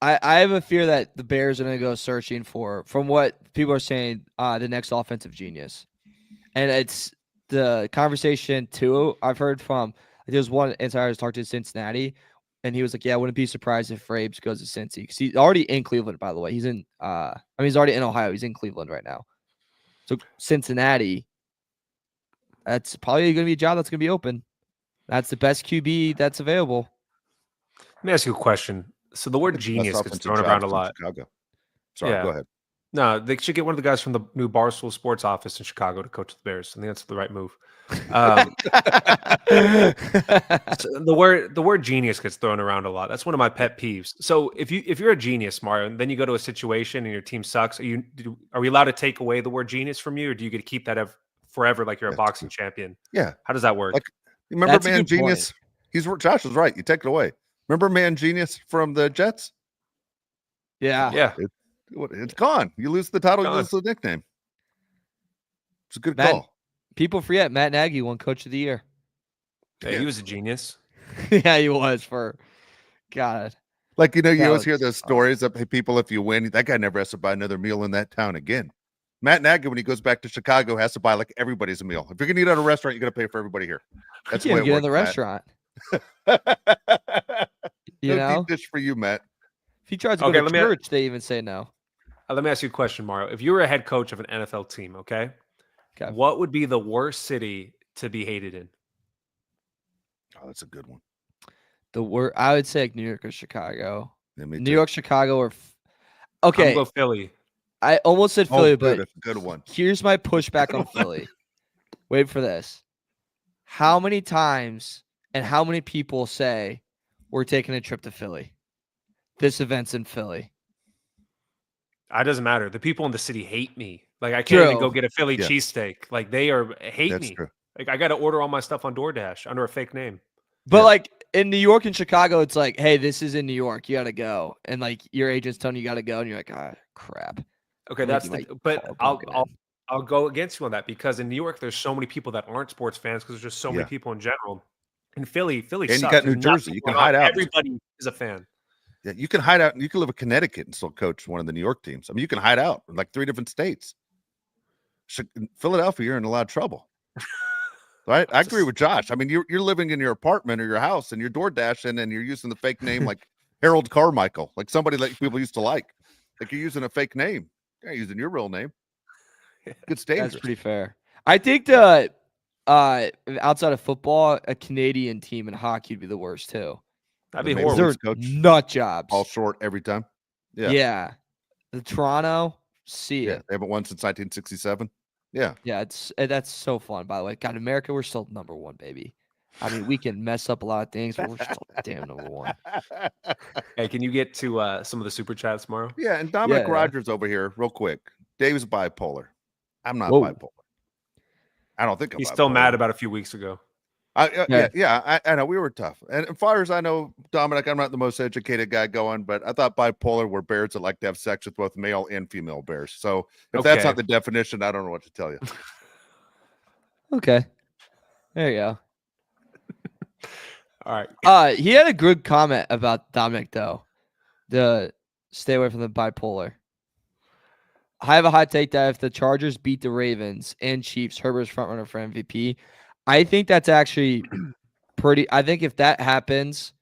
I have a fear that the Bears are going to go searching for, from what people are saying, the next offensive genius. And it's the conversation, too, I've heard from, there's one insider I was talking to Cincinnati, and he was like, yeah, I wouldn't be surprised if Rabes goes to Cincy. Because he's already in Cleveland, by the way. He's in, he's already in Ohio. He's in Cleveland right now. So Cincinnati, that's probably going to be a job that's going to be open. That's the best QB that's available.
Let me ask you a question. So the word genius gets thrown around a lot.
Chicago. Sorry,
Yeah.
Go ahead.
No, they should get one of the guys from the new Barstool Sports office in Chicago to coach the Bears. I think that's the right move. So the word genius gets thrown around a lot. That's one of my pet peeves. So if you're a genius, Mario, and then you go to a situation and your team sucks, are we allowed to take away the word genius from you, or do you get to keep that forever like you're a boxing champion?
Yeah.
How does that work?
Like, remember
That's a
Man
good
Genius? Josh was right. You take it away. Remember Man Genius from the Jets?
Yeah.
It's gone. You lose the title, you lose the nickname. It's a good call.
People forget Matt Nagy won Coach of the Year.
Yeah, he was a genius.
Yeah, he was for God.
Like, you always hear those stories of, hey, people, if you win, that guy never has to buy another meal in that town again. Matt Nagy, when he goes back to Chicago, has to buy like everybody's a meal. If you're going to eat at a restaurant, you're going to pay for everybody here. That's the way it
get
works,
in the restaurant.
No deep dish for you, Matt.
If he tries to go to church, they even say no.
Let me ask you a question, Mario. If you were a head coach of an NFL team, okay, what would be the worst city to be hated in?
Oh, that's a good one.
I would say like New York or Chicago.
Yeah,
New York, Chicago, or okay.
I'm going to go Philly.
I almost said Philly, but
that's a good one.
Here's my pushback on Philly. Wait for this. How many times and how many people say we're taking a trip to Philly? This event's in Philly.
It doesn't matter. The people in the city hate me. Like, I can't even go get a Philly cheesesteak. Like, they hate me.
True.
Like, I got to order all my stuff on DoorDash under a fake name.
But like in New York and Chicago, it's like, hey, this is in New York. You got to go. And like your agent's telling you got to go. And you're like, crap.
Okay, I'll go against you on that because in New York, there's so many people that aren't sports fans because there's just so many people in general. In Philly
and
sucks.
You got New Jersey. You can hide out.
Everybody is a fan.
Yeah, you can hide out. You can live in Connecticut and still coach one of the New York teams. I mean, you can hide out in like 3 different states. In Philadelphia, you're in a lot of trouble. Right? I agree with Josh. I mean, you're living in your apartment or your house and you're door dashing and you're using the fake name like Harold Carmichael, like somebody that people used to like. Like you're using a fake name. You're not using your real name. It's dangerous.
That's pretty fair. I think outside of football, a Canadian team in hockey would be the worst too.
That'd be horrible.
They're nut jobs.
All short every time.
Yeah. The Toronto,
they haven't won since 1967. Yeah.
Yeah, that's so fun, by the way. God, America, we're still number one, baby. I mean, we can mess up a lot of things, but we're still damn number one.
Hey, can you get to some of the super chats tomorrow?
Yeah, and Dominic Rogers over here, real quick. Dave's bipolar. I'm not bipolar. I don't think
he's still mad about a few weeks ago.
I know we were tough. And as far as I know, Dominic, I'm not the most educated guy going, but I thought bipolar were bears that like to have sex with both male and female bears. So if that's not the definition, I don't know what to tell you.
Okay. There you go.
All right.
He had a good comment about Dominic, though. The stay away from the bipolar. I have a hot take that if the Chargers beat the Ravens and Chiefs, Herbert's front runner for MVP. I think that's actually pretty. I think if that happens,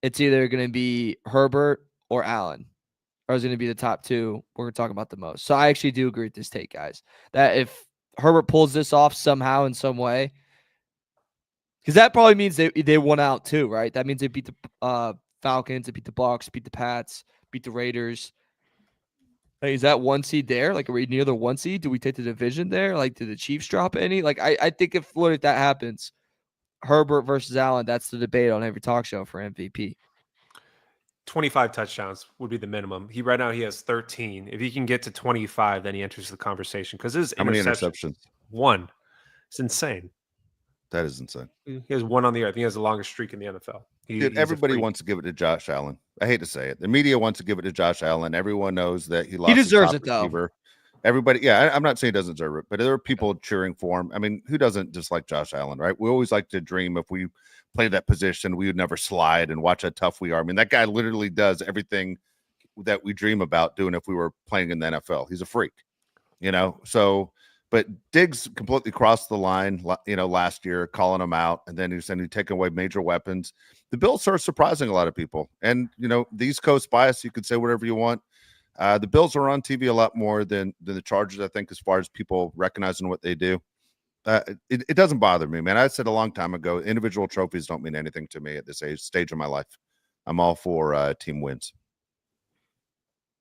it's either going to be Herbert or Allen, or it's going to be the top two we're going to talk about the most. So I actually do agree with this take, guys, that if Herbert pulls this off somehow in some way, because that probably means they won out too, right? That means they beat the Falcons, they beat the Bucs, beat the Pats, beat the Raiders. Like, is that 1 seed there? Like, are we near the 1 seed? Do we take the division there? Like, did the Chiefs drop any? Like, I think if that happens, Herbert versus Allen, that's the debate on every talk show for MVP.
25 touchdowns would be the minimum. Right now he has 13. If he can get to 25, then he enters the conversation because his
how many interceptions?
1. It's insane.
That is insane.
He has one on the year. I think he has the longest streak in the NFL.
Dude, everybody wants to give it to Josh Allen. I hate to say it. The media wants to give it to Josh Allen. Everyone knows that he lost.
He deserves
his
it,
top
though.
receiver. Everybody, yeah, I'm not saying he doesn't deserve it, but there are people cheering for him. I mean, who doesn't dislike Josh Allen, right? We always like to dream if we played that position, we would never slide and watch how tough we are. I mean, that guy literally does everything that we dream about doing if we were playing in the NFL. He's a freak, So, but Diggs completely crossed the line, last year, calling him out, and then he's taking away major weapons. The Bills are surprising a lot of people, and the East Coast bias. You could say whatever you want. The Bills are on TV a lot more than the Chargers, I think, as far as people recognizing what they do. It doesn't bother me, man. I said a long time ago, individual trophies don't mean anything to me at this stage of my life. I'm all for team wins.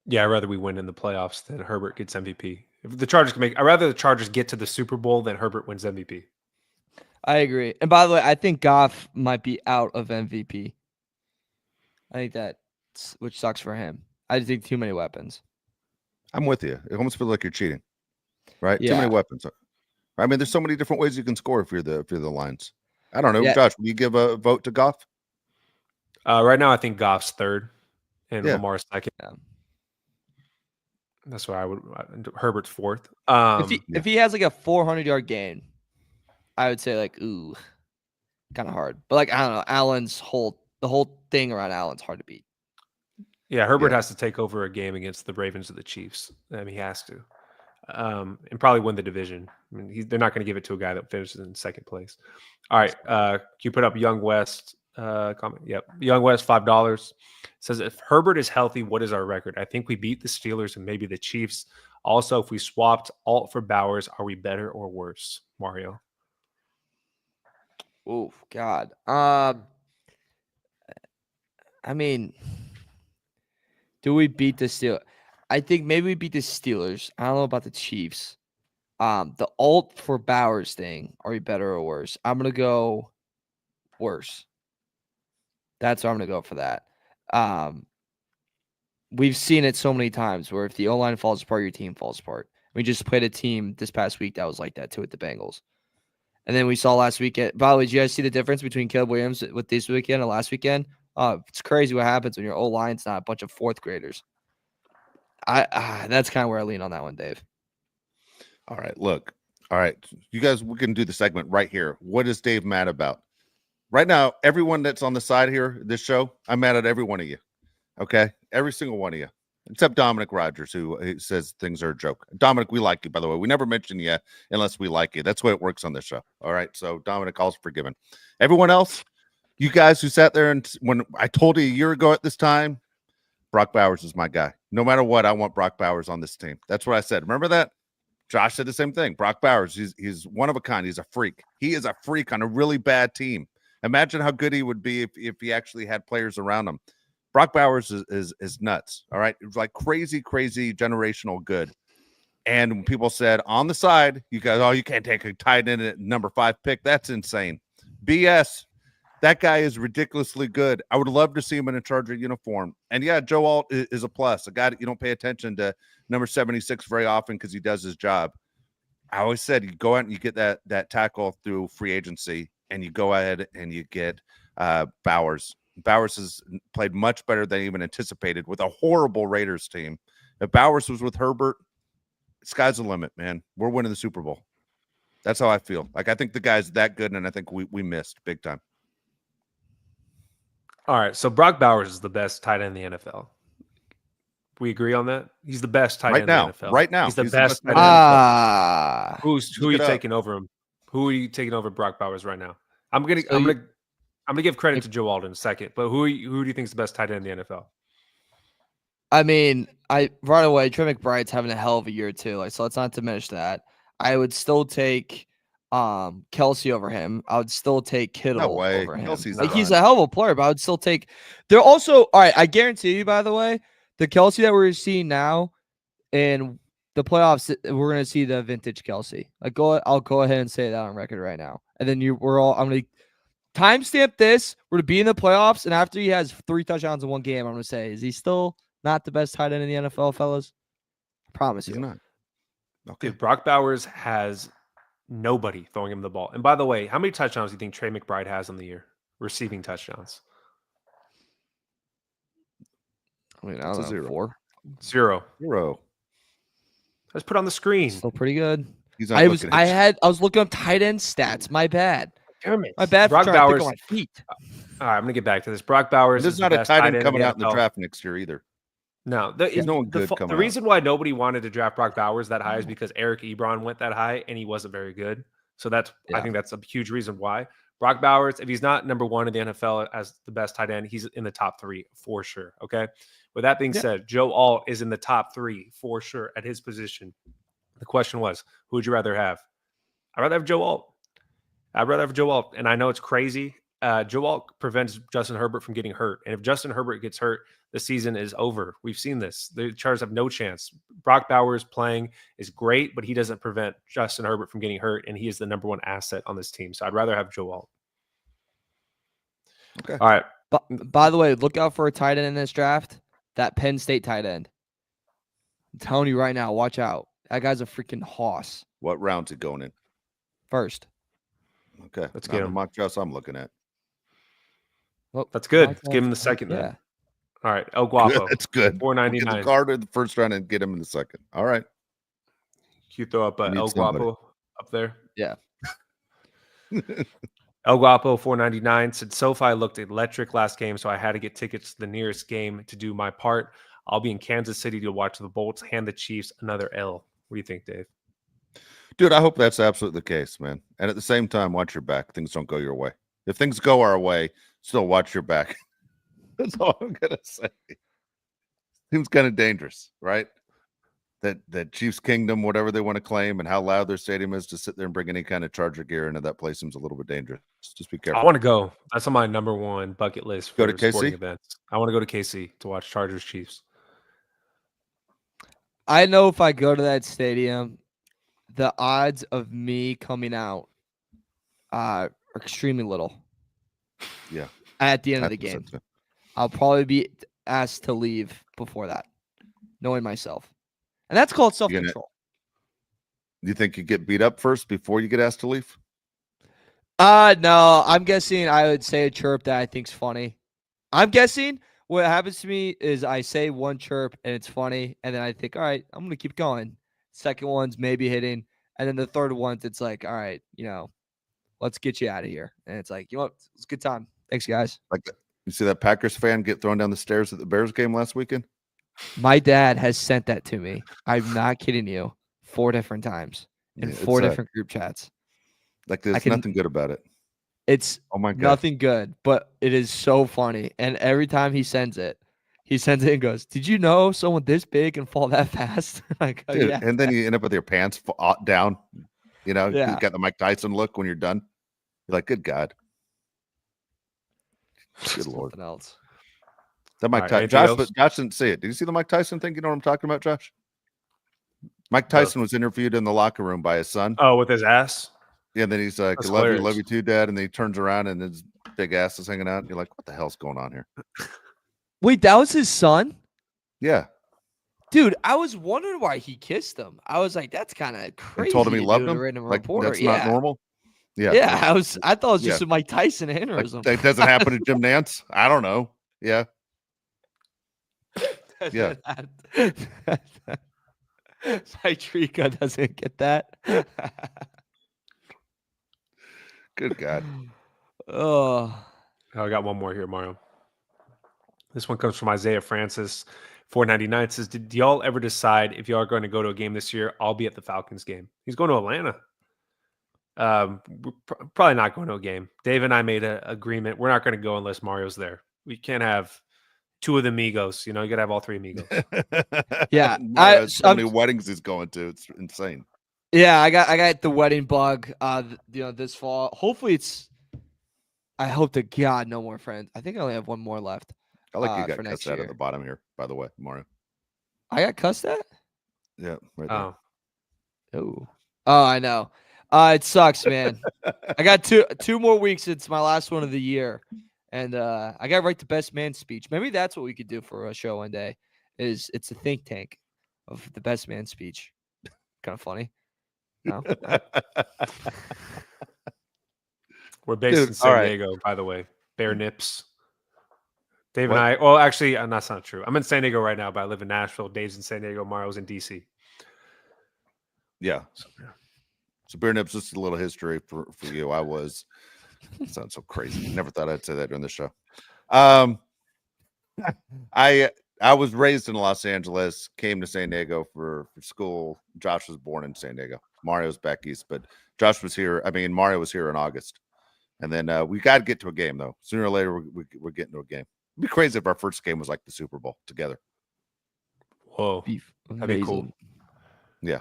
Yeah, I'd rather we win in the playoffs than Herbert gets MVP. If the Chargers can I'd rather the Chargers get to the Super Bowl than Herbert wins MVP.
I agree. And by the way, I think Goff might be out of MVP. I think which sucks for him. I just think too many weapons.
I'm with you. It almost feels like you're cheating, right?
Yeah.
Too many weapons. I mean, there's so many different ways you can score if you're the Lions. I don't know,
Yeah.
Josh. Will you give a vote to Goff?
Right now, I think Goff's third and
Yeah.
Lamar's second.
Yeah.
That's why I would. Herbert's fourth.
If he has like a 400-yard game, I would say ooh, kind of hard. But I don't know, the whole thing around Allen's hard to beat.
Yeah, Herbert has to take over a game against the Ravens or the Chiefs. I mean, he has to, and probably win the division. I mean, they're not going to give it to a guy that finishes in second place. All right, can you put up Young West comment? Yep, Young West $5 says if Herbert is healthy, what is our record? I think we beat the Steelers and maybe the Chiefs. Also, if we swapped Alt for Bowers, are we better or worse, Mario?
Oh God. I mean, do we beat the Steelers? I think maybe we beat the Steelers. I don't know about the Chiefs. The Alt for Bowers thing, are we better or worse? I'm gonna go worse. That's what I'm gonna go for that. We've seen it so many times where if the O-line falls apart, your team falls apart. We just played a team this past week that was like that too with the Bengals. And then we saw last weekend. By the way, did you guys see the difference between Caleb Williams with this weekend and last weekend? It's crazy what happens when your O-line's not a bunch of fourth graders. That's kind of where I lean on that one, Dave.
All right, look. All right, you guys, we can do the segment right here. What is Dave mad about? Right now, everyone that's on the side here, this show, I'm mad at every one of you. Okay? Every single one of you. Except Dominic Rogers, who says things are a joke. Dominic, we like you, by the way. We never mention you unless we like you. That's the way it works on this show. All right? So, Dominic, all's forgiven. Everyone else, you guys who sat there and when I told you a year ago at this time, Brock Bowers is my guy. No matter what, I want Brock Bowers on this team. That's what I said. Remember that? Josh said the same thing. Brock Bowers, he's one of a kind. He's a freak. He is a freak on a really bad team. Imagine how good he would be if he actually had players around him. Brock Bowers is nuts. All right. It was like crazy generational good. And when people said on the side, you guys, you can't take a tight end at number 5 pick. That's insane. BS. That guy is ridiculously good. I would love to see him in a Charger uniform. And yeah, Joe Alt is a plus. A guy that you don't pay attention to number 76 very often because he does his job. I always said you go out and you get that tackle through free agency, and you go ahead and you get Bowers. Bowers has played much better than even anticipated with a horrible Raiders team. If Bowers was with Herbert, sky's the limit, man. We're winning the Super Bowl. That's how I feel. I think the guy's that good, and I think we missed big time.
All right, so Brock Bowers is the best tight end in the NFL. We agree on that? He's the best tight end in the NFL.
Right now.
He's the best tight end in the NFL. Who are you
Look it
taking over him? Who are you taking over Brock Bowers right now? I'm gonna give credit to Joe Alden in a second, but who do you think is the best tight end in the NFL?
I mean, right away, Trey McBride's having a hell of a year too. So let's not diminish that. I would still take Kelsey over him. I would still take Kittle over him. He's a hell of a player, but I would still take. They're also all right. I guarantee you, by the way, the Kelsey that we're seeing now in the playoffs, we're gonna see the vintage Kelsey. I'll go ahead and say that on record right now, and then I'm gonna timestamp this. We're to be in the playoffs, and after he has 3 touchdowns in one game, I'm gonna say, is he still not the best tight end in the NFL, fellas? I promise you.
He's not. Okay. Dude, Brock Bowers has Nobody throwing him the ball. And by the way, how many touchdowns do you think Trey McBride has on the year? Receiving touchdowns.
I mean, I
That's
don't
a
know,
zero.
4.
0. Let's put it on the screen.
Still pretty good.
He's not
I
looking at
was looking up tight end stats. My bad.
Damn it.
My bad for
Brock
trying to
Bowers.
think on my feet.
All right, I'm gonna get back to this. Brock Bowers
There's
is
not
the
a
best
tight end
in
coming out in the
NFL.
draft next year either.
No,
There's no one good
the
coming out.
reason why nobody wanted to draft Brock Bowers that high is because Eric Ebron went that high and he wasn't very good. So I think that's a huge reason why. Brock Bowers, if he's not number 1 in the NFL as the best tight end, he's in the top 3 for sure. Okay. With that being said, Joe Alt is in the top 3 for sure at his position. The question was, who would you rather have? I'd rather have Joe Alt. And I know it's crazy. Joe Alt prevents Justin Herbert from getting hurt. And if Justin Herbert gets hurt, the season is over. We've seen this. The Chargers have no chance. Brock Bowers playing is great, but he doesn't prevent Justin Herbert from getting hurt, and he is the number 1 asset on this team. So I'd rather have Joe Alt.
Okay.
All right.
By the way, look out for a tight end in this draft. That Penn State tight end. I'm telling you right now, watch out. That guy's a freaking hoss.
What round's it going in?
First.
Okay.
Let's
Not
get
the
him.
mock drafts I'm looking at.
Well,
That's good.
watch
Let's give him
out.
the second then.
Yeah.
All right. El Guapo.
That's good. We'll get the
$4.99.
card in the first round and get him in the second. All right.
Can you throw up
We need
El
somebody.
Guapo up there?
Yeah.
El Guapo, $4.99. Said SoFi looked electric last game, so I had to get tickets to the nearest game to do my part. I'll be in Kansas City to watch the Bolts hand the Chiefs another L. What do you think, Dave?
Dude, I hope that's absolutely the case, man. And at the same time, watch your back. Things don't go your way. If things go our way, still watch your back. That's all I'm gonna say. Seems kind of dangerous, right? That Chiefs Kingdom, whatever they want to claim, and how loud their stadium is, to sit there and bring any kind of Charger gear into that place seems a little bit dangerous. Just be careful.
I want to go. That's on my number 1 bucket list
Go
for
to
sporting
KC?
events. I want to go to KC to watch Chargers Chiefs.
I know if I go to that stadium, the odds of me coming out are extremely little.
Yeah.
At the end of the
100%
game.
too.
I'll probably be asked to leave before that, knowing myself. And that's called self-control.
You think you get beat up first before you get asked to leave?
No, I'm guessing I would say a chirp that I think's funny. I'm guessing what happens to me is I say one chirp and it's funny, and then I think, all right, I'm gonna keep going. Second one's maybe hitting, and then the third one's it's like, all right, let's get you out of here. And it's like, you know what? It's a good time. Thanks, guys.
Like that. You see that Packers fan get thrown down the stairs at the Bears game last weekend?
My dad has sent that to me. I'm not kidding you. 4 different times in
Yeah,
4
it's,
different group chats.
Like there's nothing good about it.
It's
Oh my God.
nothing good, but it is so funny. And every time he sends it and goes, "Did you know someone this big can fall that fast?" Like, oh,
Dude,
yeah.
and then you end up with your pants down. You
Yeah.
got the Mike Tyson look when you're done. You're like, good God. Good Lord.
Something else.
That Mike
All right,
Tyson.
anything else?
Josh didn't see it. Did you see the Mike Tyson thing? You know what I'm talking about, Josh? Mike Tyson was interviewed in the locker room by his son.
Oh, with his ass?
Yeah, and then he's like,
That's
I love
hilarious.
you too, Dad. And then he turns around and his big ass is hanging out. And you're like, what the hell's going on here?
Wait, that was his son?
Yeah.
Dude, I was wondering why he kissed him. I was like, that's kind of crazy.
And told him he
to
loved
do to
him.
a random
Like,
reporter.
that's
Yeah.
not normal. Yeah.
Yeah, I thought it was just
Yeah.
a Mike Tyson
Like,
aneurysm.
that doesn't happen to Jim Nance. I don't know. Yeah. Yeah.
Trika doesn't get that.
Good God.
Oh,
Oh, I got one more here, Mario. This one comes from Isaiah Francis, $4.99. Says, did y'all ever decide if y'all are going to go to a game this year? I'll be at the Falcons game. He's going to Atlanta. We're probably not going to a game. Dave and I made an agreement. We're not going to go unless Mario's there. We can't have 2 of the amigos. You got to have all 3 amigos.
Yeah,
Mario has so many weddings he's going to. It's insane.
yeah. I got the wedding bug. This fall. Hopefully, I hope to God no more friends. I think I only have one more left.
I like you
for
got
next
cussed out
year.
at the bottom here, by the way, Mario.
I got cussed at.
Yeah, right there.
Oh,
Oh, I know. It sucks, man. I got two more weeks. It's my last one of the year, and I got to write the best man speech. Maybe that's what we could do for a show one day. It's a think tank of the best man speech. Kind of funny. No.
We're based
Dude,
in San
all right.
Diego, by the way. Bear Nips. Dave
What?
and I. Well, actually, that's not true. I'm in San Diego right now, but I live in Nashville. Dave's in San Diego. Mario's in DC.
Yeah. So Beer Nips, just a little history for you. It sounds so crazy. Never thought I'd say that during the show. I was raised in Los Angeles, came to San Diego for school. Josh was born in San Diego. Mario's back east, but Josh was here. I mean, Mario was here in August. And then we got to get to a game, though. Sooner or later, we're getting to a game. It'd be crazy if our first game was like the Super Bowl together.
Whoa. That'd be cool.
Amazing.
Yeah.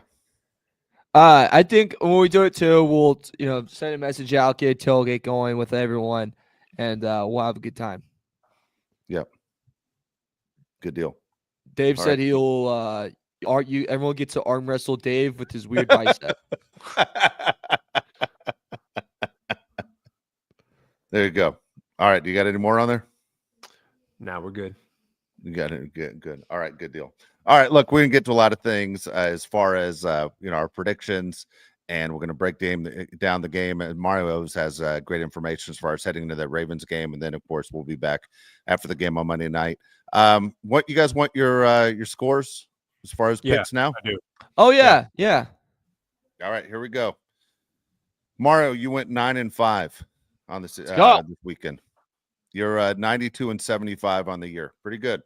I think when we do it too, we'll send a message out, get a tailgate going with everyone, and we'll have a good time.
Yep. Good deal.
Dave
All
said
right.
he'll everyone gets to arm wrestle Dave with his weird bicep.
There you go. All right. Do you got any more on there?
Now we're good.
You got it. Good. All right. Good deal. All right. Look, we're going to get to a lot of things as far as, our predictions, and we're going to break down the game. And Mario always has great information as far as heading into the Ravens game. And then, of course, we'll be back after the game on Monday night. What you guys want your scores as far as picks now?
I do.
Oh, yeah.
All right. Here we go. Mario, you went 9-5 on this weekend. You're 92-75 on the year. Pretty good.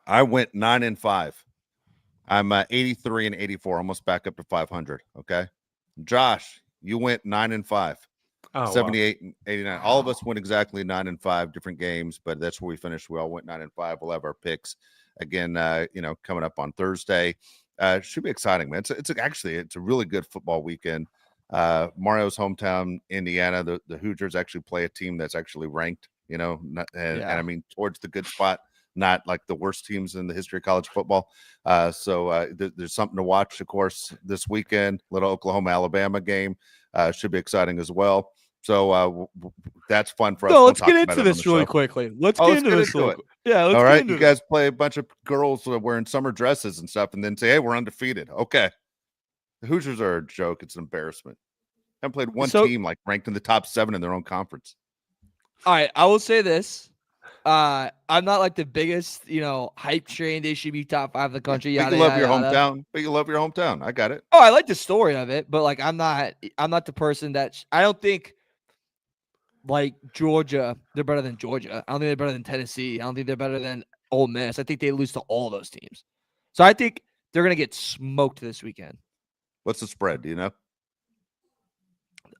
I went 9-5. I'm 83-84, almost back up to 500. Okay. Josh, you went 9-5. 78 and 89. All of us went exactly 9-5, different games, but that's where we finished. We all went 9-5. We'll have our picks again, coming up on Thursday. Should be exciting, man. It's a really good football weekend. Mario's hometown, Indiana. The Hoosiers actually play a team that's actually ranked, and I mean towards the good spot, not like the worst teams in the history of college football. So there's something to watch, of course, this weekend. Little Oklahoma-Alabama game should be exciting as well. So that's fun for us.
No, let's get into this really quickly. Let's get into this. Yeah, let's
all right.
get into
You guys play a bunch of girls wearing summer dresses and stuff, and then say, "Hey, we're undefeated." Okay. The Hoosiers are a joke. It's an embarrassment. I haven't played one team like ranked in the top 7 in their own conference.
All right, I will say this. I'm not like the biggest, hype train. They should be top 5 of the country.
But you love your hometown. But you love your hometown. I got it.
Oh, I like the story of it, but like I'm not the person that I don't think like Georgia, they're better than Georgia. I don't think they're better than Tennessee. I don't think they're better than Ole Miss. I think they lose to all those teams. So I think they're gonna get smoked this weekend.
What's the spread? Do you know?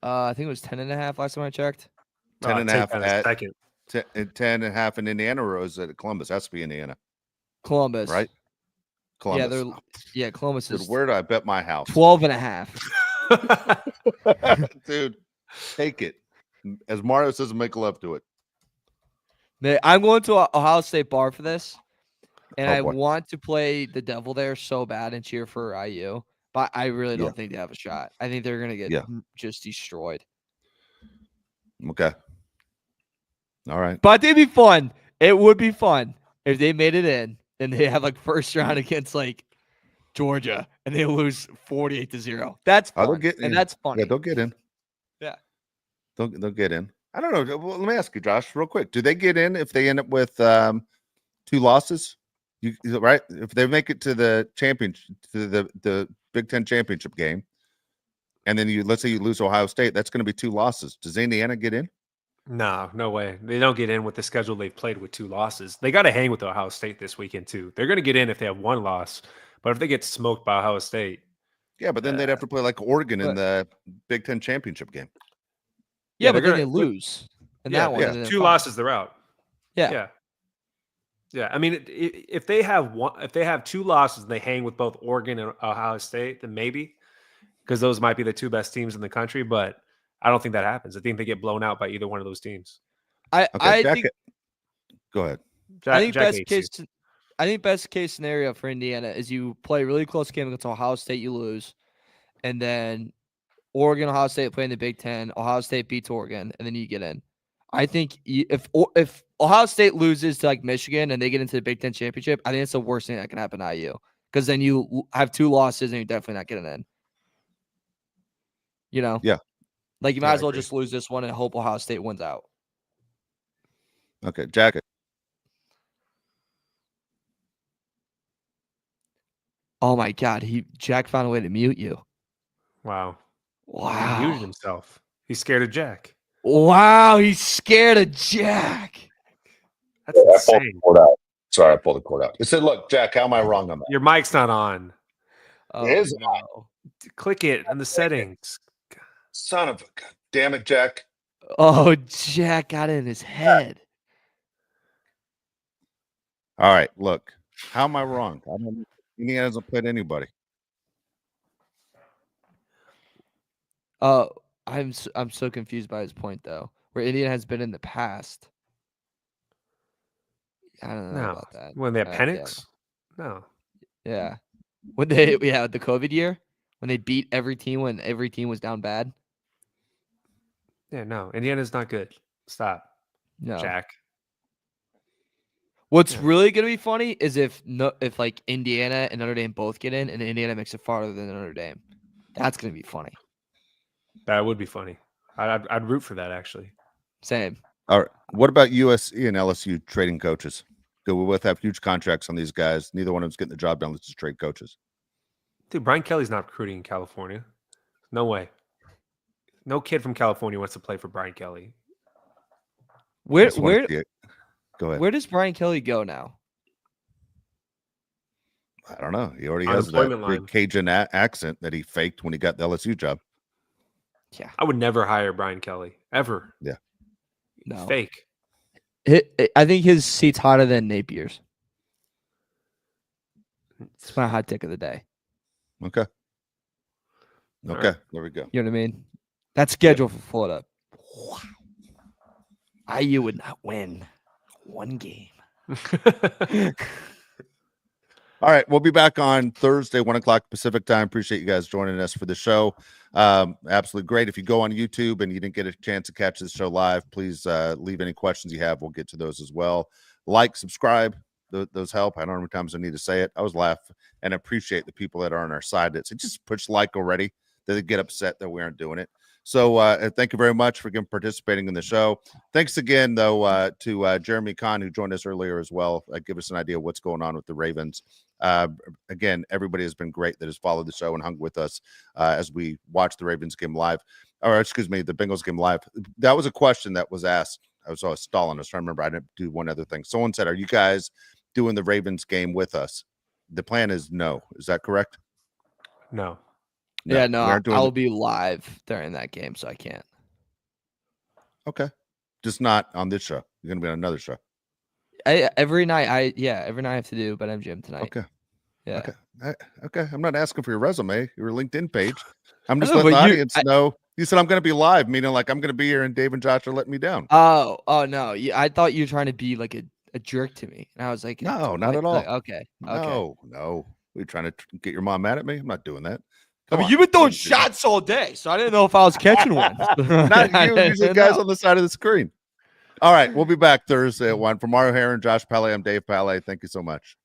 I think it was 10.5 last time I checked.
10.5 at
second.
10.5 in Indiana, or is it Columbus? Has to be Indiana.
Columbus,
right? Columbus.
Columbus is.
Dude, where do I bet my house?
12.5.
Dude, take it. As Mario says, make love to it.
I'm going to Ohio State bar for this, and I
boy.
want to play the devil there so bad and cheer for IU, but I really don't think they have a shot. I think they're going to get just destroyed.
Okay. All right.
But it'd be fun. It would be fun if they made it in and they have like first round against like Georgia and they lose 48-0. That's fun. And that's funny.
Yeah, they'll get in.
Yeah.
They'll get in. I don't know. Well, let me ask you, Josh, real quick. Do they get in if they end up with 2 losses? Right? If they make it to the championship, to the Big Ten championship game, and then let's say you lose Ohio State, that's going to be 2 losses. Does Indiana get in?
No way. They don't get in with the schedule they've played with 2 losses. They got to hang with Ohio State this weekend too. They're going to get in if they have 1 loss, but if they get smoked by Ohio State,
yeah, but then they'd have to play like Oregon in the Big Ten championship game.
Yeah, but then they lose. And that one,
yeah, 2 losses, they're out.
Yeah.
I mean, if they have 2 losses and they hang with both Oregon and Ohio State, then maybe, because those might be the 2 best teams in the country. But I don't think that happens. I think they get blown out by either one of those teams.
I think.
Go ahead.
I think best case scenario for Indiana is you play a really close game against Ohio State, you lose, and then Oregon, Ohio State play in the Big Ten. Ohio State beats Oregon, and then you get in. I think if Ohio State loses to like Michigan and they get into the Big Ten championship, I think it's the worst thing that can happen to IU, because then you have 2 losses and you're definitely not getting in. You know?
Yeah.
Like you
Yeah,
might
I
as well
agree.
just lose this one and hope Ohio State wins out.
Okay, Jack.
Oh my God, Jack found a way to mute you.
Wow. He muted
Wow.
himself. He's scared of Jack.
Wow, he's scared of Jack.
That's
I pulled the
insane.
cord out. Sorry, I pulled the cord out. It said, "Look, Jack, how am I wrong on that?"
Your mic's not on.
Oh,
is
no.
Click it in the settings.
Son of a God damn it, Jack.
Oh, Jack got it in his head.
All right, look, how am I wrong? Indiana hasn't played anybody.
I'm so confused by his point though. Where Indiana has been in the past. I don't know
No.
about that.
When they have
Yeah.
Penix? No.
Yeah. When they the COVID year when they beat every team when every team was down bad.
Yeah, no. Indiana's not good. Stop.
No.
Jack.
What's
Yeah.
really gonna be funny is if like Indiana and Notre Dame both get in and Indiana makes it farther than Notre Dame. That's gonna be funny.
That would be funny. I'd root for that actually.
Same.
All right. What about USC and LSU trading coaches? Do we both have huge contracts on these guys? Neither one of them's getting the job done. Let's just trade coaches.
Dude, Brian Kelly's not recruiting in California. No way. No kid from California wants to play for Brian Kelly.
I just wanna see it. Go ahead.
Where does Brian Kelly go now?
I don't know. He already has that
Unemployment line.
big Cajun accent that he faked when he got the LSU job.
Yeah.
I would never hire Brian Kelly ever.
Yeah.
No.
Fake.
I think his seat's hotter than Napier's. It's my hot take of the day.
Okay.
All
Okay.
right.
There we go.
You know what I mean? That's scheduled for Florida. IU would not win one game.
All right, we'll be back on Thursday, 1:00 Pacific time. Appreciate you guys joining us for the show. Absolutely great. If you go on YouTube and you didn't get a chance to catch this show live, please leave any questions you have. We'll get to those as well. Like, subscribe. Those help. I don't know how many times I need to say it. I was laughing and appreciate the people that are on our side that say just push like already. That they get upset that we aren't doing it. So thank you very much for participating in the show. Thanks again, though, to Jeremy Conn, who joined us earlier as well. Give us an idea of what's going on with the Ravens. Again, everybody has been great that has followed the show and hung with us as we watch the Ravens game live. Or, excuse me, the Bengals game live. That was a question that was asked. I was stalling. I was trying to remember. I didn't do one other thing. Someone said, are you guys doing the Ravens game with us? The plan is no. Is that correct?
No.
Yeah,
we
no,
aren't doing
I'll be live during that game, so I can't.
Okay. Just not on this show. You're going to be on another show.
Every night I have to do BetMGM tonight.
Okay.
Yeah.
Okay. I'm not asking for your resume, your LinkedIn page. I'm just
No,
letting the
but
audience know. You said I'm going to be live, meaning like I'm going to be here and Dave and Josh are letting me down.
Oh no. I thought you were trying to be like a jerk to me. And I was like,
No, not at all.
Like, okay.
No. We're trying to get your mom mad at me. I'm not doing that.
I mean, you've been throwing shots all day, so I didn't know if I was catching one.
Not you, usually guys on the side of the screen. All right, we'll be back Thursday at 1. For Mario Herron, Josh Pele, I'm Dave Pele. Thank you so much.